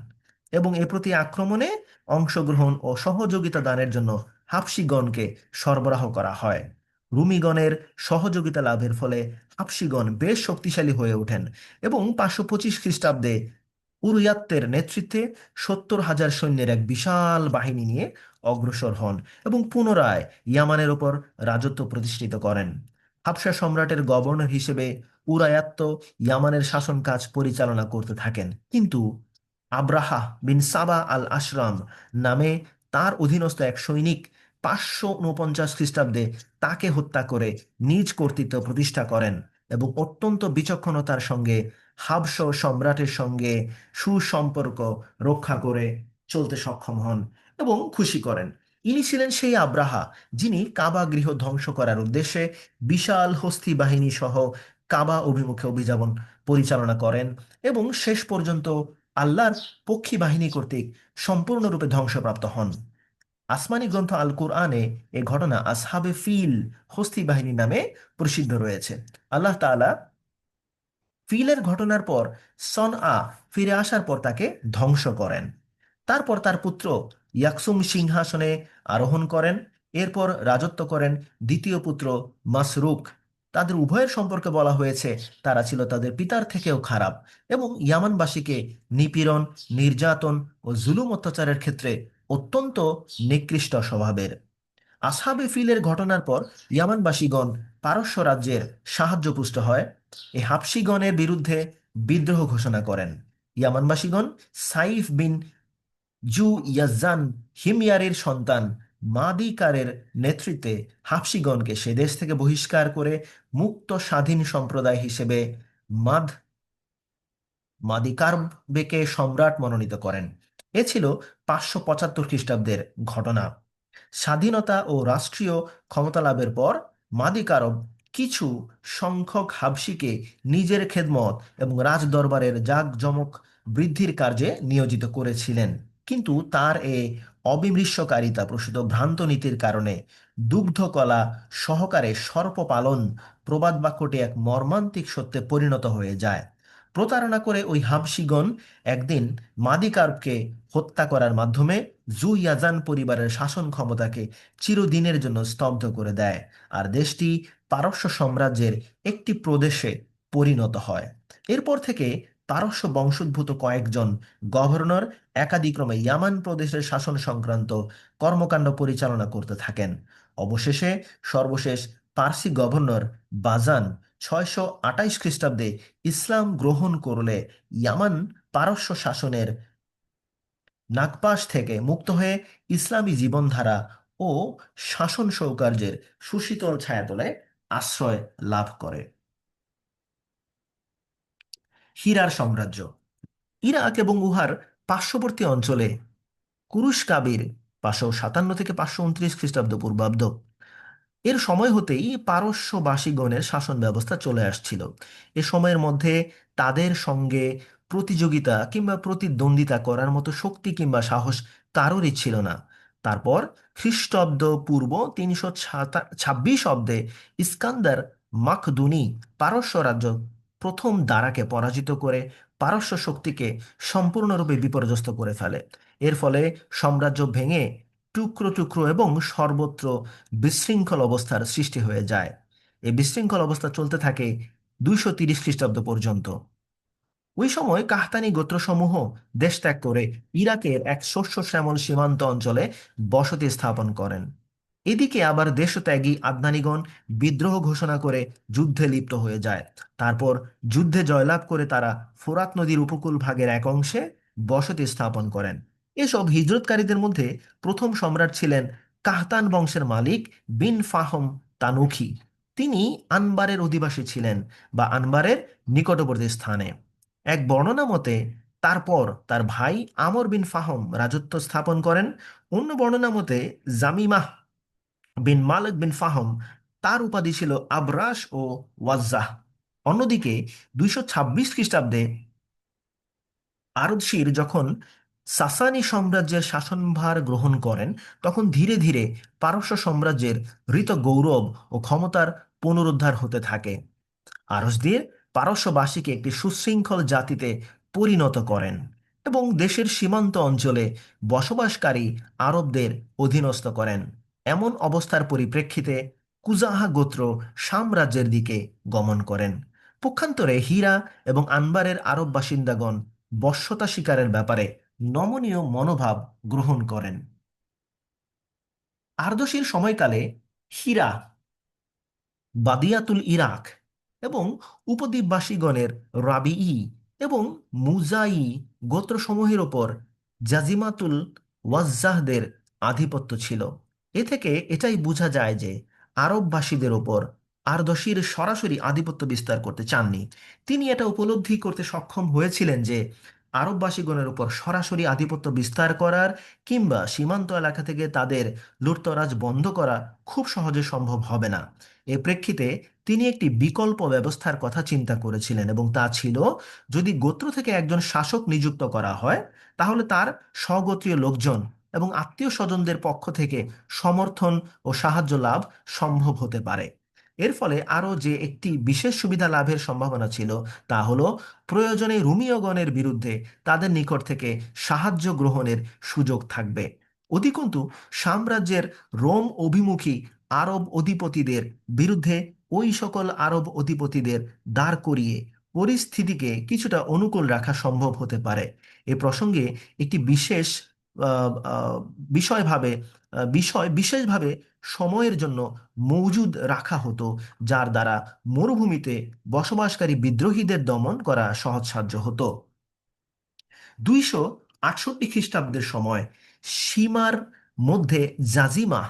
এবং এ প্রতি আক্রমণে অংশগ্রহণ ও সহযোগিতা দানের জন্য হাবশিগণকে সরবরাহ করা হয়। রুমিগণের সহযোগিতা লাভের ফলে হাবশিগণ বেশ শক্তিশালী হয়ে ওঠেন এবং 525 খ্রিস্টাব্দে উরুয়াত্তের নেতৃত্বে 70,000 সৈন্যের এক বিশাল বাহিনী নিয়ে অগ্রসর হন এবং পুনরায় ইয়ামানের ওপর রাজত্ব প্রতিষ্ঠিত করেন। হাবশা সম্রাটের গভর্নর হিসেবে উরায়াত্ত ইয়ামানের শাসন কাজ পরিচালনা করতে থাকেন, কিন্তু আব্রাহা বিন সাবা আল আশরাম নামে তার অধীনস্থ এক সৈনিক 549 খ্রিস্টাব্দে তাকে হত্যা করে নিজ কর্তৃত্ব প্রতিষ্ঠা করেন এবং অত্যন্ত বিচক্ষণতার সঙ্গে হাবশ সম্রাটের সঙ্গে সুসম্পর্ক রক্ষা করে চলতে সক্ষম হন এবং খুশি করেন। ইনি ছিলেন সেই আব্রাহা যিনি কাবা গৃহ ধ্বংস করার উদ্দেশ্যে বিশাল হস্তী বাহিনী সহ কাবা অভিমুখে অভিযান পরিচালনা করেন এবং শেষ পর্যন্ত আল্লাহর পক্ষী বাহিনী কর্তৃক সম্পূর্ণরূপে ধ্বংসপ্রাপ্ত হন। আসমানি গ্রন্থ আল কুরআনে এ ঘটনা আসহাবে ফিল হস্তী বাহিনী নামে প্রসিদ্ধ রয়েছে। আল্লাহ তাআলা ফিলের ঘটনার পর সনআ ফিরে আসার পর তাকে ধ্বংস করেন। তারপর তার পুত্র ইয়াকসুম সিংহাসনে আরোহণ করেন। এরপর রাজত্ব করেন দ্বিতীয় পুত্র মাসরুক। তাদের উভয়ের সম্পর্কে বলা হয়েছে তারা ছিল তাদের পিতার থেকেও খারাপ এবং ইয়ামানবাসীকে নিপীড়ন, নির্যাতন ও জুলুম অত্যাচারের ক্ষেত্রে অত্যন্ত নিকৃষ্ট স্বভাবের। আসহাবে ফিলের ঘটনার পর ইয়ামানবাসীগণ পারস্য রাজ্যের সাহায্যপুষ্ট হয় এই হাবশিগণের বিরুদ্ধে বিদ্রোহ ঘোষণা করেন। ইয়ামানবাসীগণ সাইফ বিন জু ইয়াজ্জান হিময়ারের সন্তান মাদিকারের নেতৃত্বে হাবশিগণকে সে দেশ থেকে বহিষ্কার করে মুক্ত স্বাধীন সম্প্রদায় হিসেবে মাদ মাদিকারবেকে সম্রাট মনোনীত করেন। এ ছিল 575 খ্রিস্টাব্দের ঘটনা। স্বাধীনতা ও রাষ্ট্রীয় ক্ষমতা লাভের পর মাদিকারব কিছু সংখ্যক হাবশিকে নিজের খেদমত এবং রাজদরবারের জাঁকজমক বৃদ্ধির কার্যে নিয়োজিত করেছিলেন, কিন্তু তার এ অবিমৃষ্যকারিতা প্রসূত ভ্রান্ত নীতির কারণে দুগ্ধকলা সহকারে সর্প পালন প্রবাদ বাক্যটি এক মর্মান্তিক সত্যে পরিণত হয়ে যায়। প্রতারণা করে ওই হাবশিগণ একদিন মাদিকারবকে হত্যা করার মাধ্যমে জু ইয়াজান পরিবারের শাসন ক্ষমতাকে চিরদিনের জন্য স্তব্ধ করে দেয়, আর দেশটি পারস্য সাম্রাজ্যের একটি প্রদেশে পরিণত হয়। এরপর থেকে পারস্য বংশোদ্ভূত কয়েকজন গভর্নর একাদিক্রমে ইয়ামান প্রদেশের শাসন সংক্রান্ত কর্মকাণ্ড পরিচালনা করতে থাকেন। অবশেষে সর্বশেষ পার্সি গভর্নর বাজান 628 খ্রিস্টাব্দে ইসলাম গ্রহণ করলে ইয়ামান পারস্য শাসনের নাগপাশ থেকে মুক্ত হয়ে ইসলামী জীবনধারা ও শাসন সৌকর্যের সুশীতল ছায়াতলে আশ্রয় লাভ করে। হীরার সাম্রাজ্য। ইরাক এবং উহার পার্শ্ববর্তী অঞ্চলে কুরুশ কাবির 557 থেকে 529 খ্রিস্টাব্দ পূর্বাব্দ এর সময় হতেই পারস্যবাসীগণের শাসন ব্যবস্থা চলে আসছিল। এ সময়ের মধ্যে তাদের সঙ্গে প্রতিযোগিতা কিংবা প্রতিদ্বন্দ্বিতা করার মতো শক্তি কিংবা সাহস কারোরই ছিল না। তারপর খ্রিস্টাব্দ পূর্ব 326 অব্দে ইস্কান্দার মাকদুনি পারস্য রাজ্য প্রথম দারাকে পরাজিত করে পারস্য শক্তিকে সম্পূর্ণরূপে বিপর্যস্ত করে ফেলে। এর ফলে সাম্রাজ্য ভেঙে টুকরো টুকরো এবং সর্বত্র বিশৃঙ্খল অবস্থার সৃষ্টি হয়ে যায়। এই বিশৃঙ্খল অবস্থা চলতে থাকে 230 খ্রিস্টাব্দ পর্যন্ত। ওই সময় কাহতানি গোত্রসমূহ দেশ ত্যাগ করে ইরাকের এক শস্য শ্যামল সীমান্ত অঞ্চলে বসতি স্থাপন করেন। এদিকে আবার দেশত্যাগী আদনানিগণ বিদ্রোহ ঘোষণা করে যুদ্ধে লিপ্ত হয়ে যায়। তারপর যুদ্ধে জয়লাভ করে তারা ফোরাত নদীর উপকূল ভাগের এক অংশে বসতি স্থাপন করেন। এসব হিজরতকারীদের মধ্যে প্রথম সম্রাট ছিলেন কাহতান বংশের মালিক বিন ফাহম তানুখি। তিনি আনবারের অধিবাসী ছিলেন বা আনবারের নিকটবর্তী স্থানে। এক বর্ণনা মতে তারপর তার ভাই আমর বিন ফাহম রাজত্ব স্থাপন করেন। অন্য বর্ণনা মতে জামিমাহ বিন মালিক বিন ফাহম, তার উপাধি ছিল আবরাশ ও ওয়াজ্জাহ। অন্যদিকে 226 খ্রিস্টাব্দে আরদশির যখন সাসানি সাম্রাজ্যের শাসনভার গ্রহণ করেন, তখন ধীরে ধীরে পারস্য সাম্রাজ্যের হৃত গৌরব ও ক্ষমতার পুনরুদ্ধার হতে থাকে। আরসদির পারস্যবাসীকে একটি সুশৃঙ্খল জাতিতে পরিণত করেন এবং দেশের সীমান্ত অঞ্চলে বসবাসকারী আরবদের অধীনস্থ করেন। এমন অবস্থার পরিপ্রেক্ষিতে কুজাহা গোত্র সাম্রাজ্যের দিকে গমন করেন। পক্ষান্তরে হীরা এবং আনবারের আরব বাসিন্দাগণ বশ্যতা শিকারের ব্যাপারে নমনীয় মনোভাব গ্রহণ করেন। আরদশির সময়কালে হীরা, বাদিয়াতুল ইরাক এবং উপদ্বীপবাসীগণের রাবিই এবং মুজাই গোত্রসমূহের ওপর জাজিমাতুল ওয়াজ্জাহদের আধিপত্য ছিল। এ থেকে এটাই বোঝা যায় যে আরববাসীদের ওপর আরদশির সরাসরি আধিপত্য বিস্তার করতে চাননি। তিনি এটা উপলব্ধি করতে সক্ষম হয়েছিলেন যে আরববাসীগণের উপর সরাসরি আধিপত্য বিস্তার করার কিংবা সীমান্ত এলাকা থেকে তাদের লুটতরাজ বন্ধ করা খুব সহজে সম্ভব হবে না। এ প্রেক্ষিতে তিনি একটি বিকল্প ব্যবস্থার কথা চিন্তা করেছিলেন এবং তা ছিল, যদি গোত্র থেকে একজন শাসক নিযুক্ত করা হয় তাহলে তার স্বগোত্রীয় লোকজন এবং আত্মীয় স্বজনদের পক্ষ থেকে সমর্থন ও সাহায্য লাভ সম্ভব হতে পারে। এর ফলে আরও যে একটি বিশেষ সুবিধা লাভের সম্ভাবনা ছিল তা হলো প্রয়োজনে রুমীয়গণের বিরুদ্ধে তাদের নিকট থেকে সাহায্য গ্রহণের সুযোগ থাকবে। অধিকন্তু সাম্রাজ্যের রোম অভিমুখী আরব অধিপতিদের বিরুদ্ধে ওই সকল আরব অধিপতিদের দাঁড় করিয়ে পরিস্থিতিকে কিছুটা অনুকূল রাখা সম্ভব হতে পারে। এ প্রসঙ্গে একটি বিশেষ আহ, আহ, বিষয়ভাবে বিষয় বিশেষভাবে সময়ের জন্য মজুদ রাখা হতো, যার দ্বারা মরুভূমিতে বসবাসকারী বিদ্রোহীদের দমন করা সহজসাধ্য হতো। 268 খ্রিস্টাব্দের সময় সীমার মধ্যে জাজিমা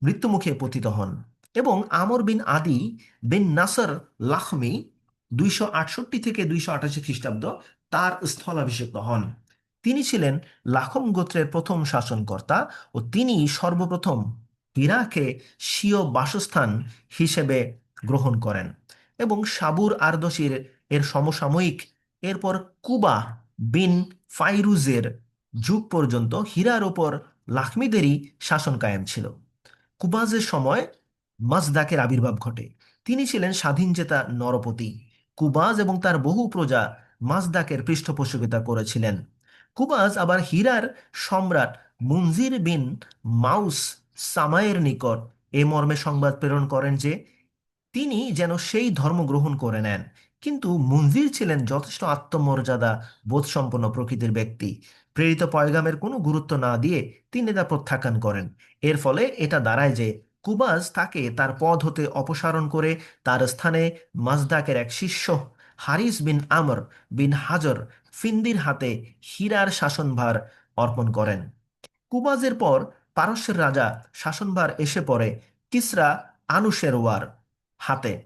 মৃত্যুমুখে পতিত হন এবং আমর বিন আদি বিন নাসর লাখমি 268 থেকে 288 খ্রিস্টাব্দ তার স্থলাভিষিক্ত হন। তিনি ছিলেন লাখম গোত্রের প্রথম শাসনকর্তা ও তিনি সর্বপ্রথম ইরাকে স্বীয় বাসস্থান হিসেবে গ্রহণ করেন এবং সাবুর আরদশির এর সমসাময়িক এরপর কুবা বিন ফাইরুজের যুগ পর্যন্ত হীরার ওপর লাখমিদেরই শাসন কায়েম ছিল। কুবাজের সময় মাজদাকের আবির্ভাব ঘটে। তিনি ছিলেন স্বাধীনচেতা নরপতি। কুবাজ এবং তার বহু প্রজা মাজদাকের পৃষ্ঠপোষকতা করেছিলেন। কুবাজ আবার হীরার সম্রাট মুনজির বিন মাউস সামায়ের নিকট এ মর্মে সংবাদ প্রেরণ করেন যে তিনি যেন সেই ধর্ম গ্রহণ করে নেন। কিন্তু মুনজির ছিলেন যথেষ্ট আত্মমর্যাদা বোধসম্পন্ন প্রকৃতির ব্যক্তি। প্রেরিত পয়গামের কোনো গুরুত্ব না দিয়ে তিনি তা প্রত্যাখ্যান করেন। এর ফলে এটা দাঁড়ায় যে কুবাজ তাকে তার পদ হতে অপসারণ করে তার স্থানে মাজদাকের এক শিষ্য হারিস বিন আমর বিন হাজর ফিন্দির হাতে হীরার শাসনভার অর্পণ করেন। কুবাজের পর পারস্যের রাজা শাসনভার এসে পড়ে কিসরা আনুশেরওয়ার হাতে।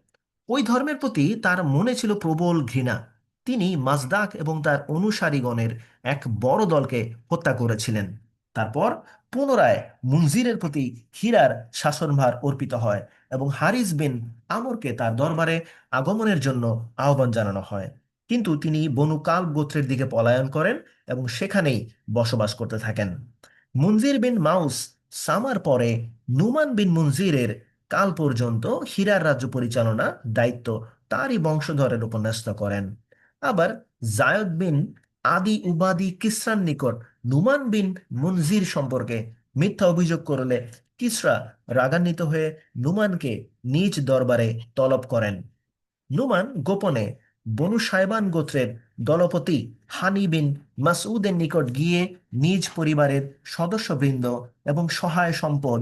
ওই ধর্মের প্রতি তার মনে ছিল প্রবল ঘৃণা। তিনি মাজদাক এবং তার অনুসারীগণের এক বড় দলকে হত্যা করেছিলেন। তারপর পুনরায় মুনজিরের প্রতি হীরার শাসনভার অর্পিত হয় এবং হারিস বিন আমরকে তার দরবারে আগমনের জন্য আহ্বান জানানো হয়। কিন্তু তিনি বনু কালব গোত্রের দিকে পলায়ন করেন এবং সেখানেই বসবাস করতে থাকেন। মুনজির বিন মাউস সামার পরে নুমান বিন মুনজিরের কাল পর্যন্ত হীরার রাজ্য পরিচালনা দায়িত্ব তারই বংশধরের উপর ন্যস্ত করেন। আবার জায়দ বিন আদি উবাদি কিসরার নিকট নুমান বিন মুনজির সম্পর্কে মিথ্যা অভিযোগ করলে কিসরা রাগান্বিত হয়ে নুমানকে নিজ দরবারে তলব করেন। নুমান গোপনে বনু সাইবান গোত্রের দলপতি হানি বিন মাসউদের নিকট গিয়ে নিজ পরিবারের সদস্যবৃন্দ এবং সহায় সম্পদ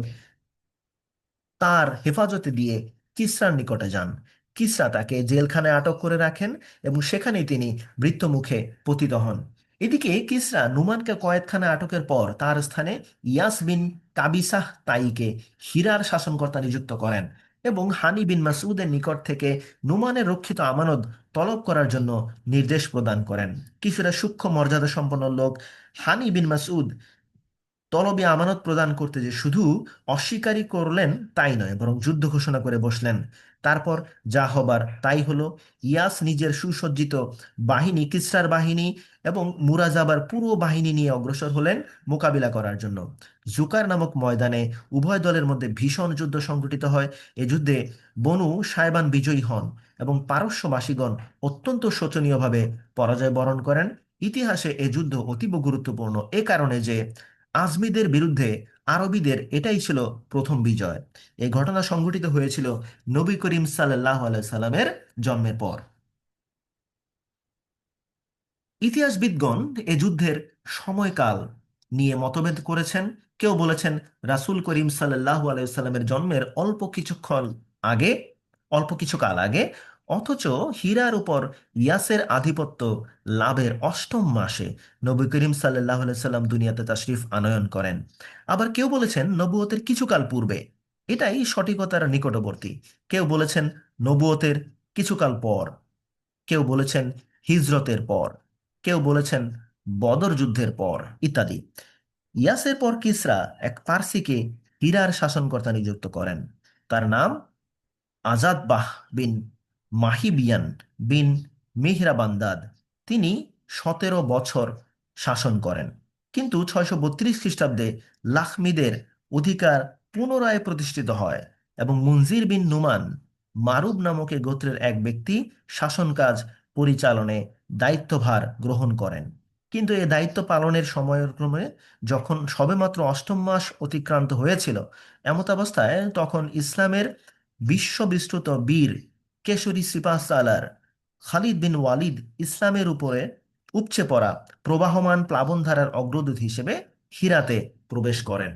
তার হেফাজতে দিয়ে কিসরার নিকটে যান। কিসরা তাকে জেলখানায় আটক করে রাখেন এবং সেখানেই তিনি মৃত্যুমুখে পতিত হন। এদিকে কিসরা নুমানকে কয়েদখানায় আটকের পর তার স্থানে ইয়াস বিন কাবিসাহ তাইকে হীরার শাসনকর্তা নিযুক্ত করেন এবং হানি বিন মাসউদের নিকট থেকে নুমানের রক্ষিত আমানত তলব করার জন্য নির্দেশ প্রদান করেন। কিছুটা সূক্ষ্ম মর্যাদা সম্পন্ন লোক হানি বিন মাসউদ তলবে আমানত প্রদান করতে যে শুধু অস্বীকারই করলেন তাই নয়, বরং যুদ্ধ ঘোষণা করে বসলেন। তারপর যা হবার তাই হলো। ইয়াস নিজের সুসজ্জিত বাহিনী, কিসরার বাহিনী এবং মুরাজাবার পুরো বাহিনী নিয়ে অগ্রসর হলেন মোকাবিলা করার জন্য। জুকার নামক ময়দানে উভয় দলের মধ্যে ভীষণ যুদ্ধ সংঘটিত হয়। এ যুদ্ধে বনু সায়বান বিজয়ী হন এবং পারস্যবাসীগণ অত্যন্ত শোচনীয়ভাবে পরাজয় বরণ করেন। ইতিহাসে এ যুদ্ধ অতীব গুরুত্বপূর্ণ এ কারণে যে আজমিদের বিরুদ্ধে আরবিদের এটাই ছিল প্রথম বিজয়। এই ঘটনা সংঘটিত হয়েছিল নবী করিম সাল্লাল্লাহু আলাইহি সাল্লামের জন্মের পর। ইতিহাসবিদগণ এ যুদ্ধের সময়কাল নিয়ে মতভেদ করেছেন। কেউ বলেছেন রাসূল করিম সাল্লাল্লাহু আলাইহি সাল্লামের জন্মের আগে অল্প কিছু কাল আগে, অথচ হীরার উপর ইয়াসের আধিপত্য লাভের অষ্টম মাসে নবী করিম সাল্লাল্লাহু আলাইহি সাল্লাম দুনিয়াতে তাশরিফ আনয়ন করেন। আবার কেউ বলেছেন নবুয়তের কিছুকাল পূর্বে, এটাই সঠিকতার নিকটবর্তী। কেউ বলেছেন নবুয়তের কিছুকাল পর, কেউ বলেছেন হিজরতের পর, কেউ বলেছেন বদর যুদ্ধের পর ইত্যাদি। ইয়াসের পর কিসরা এক পার্সিকে হীরার শাসনকর্তা নিযুক্ত করেন। তার নাম আজাদ বাহ বিন মাহিবিয়ান বিন মিহরাবান্দাদ। তিনি 17 বছর শাসন করেন। কিন্তু 632 খ্রিস্টাব্দে লাখমিদের অধিকার পুনরায় প্রতিষ্ঠিত হয় এবং মুনজির বিন নুমান মারুব নামক এ গোত্রের এক ব্যক্তি শাসন কাজ পরিচালনে দায়িত্বভার গ্রহণ করেন। কিন্তু এই দায়িত্ব পালনের সময়ক্রমে যখন সবেমাত্র অষ্টম মাস অতিক্রান্ত হয়েছিল, এমতাবস্থায় তখন ইসলামের বিশ্ববিশ্রুত বীর কেশরী সিপাহ সালার খালিদ বিন ওয়ালিদ ইসলামের উপরে উপচে পড়া প্রবাহমান প্লাবনধারার অগ্রদূত হিসেবে হীরাতে প্রবেশ করেন।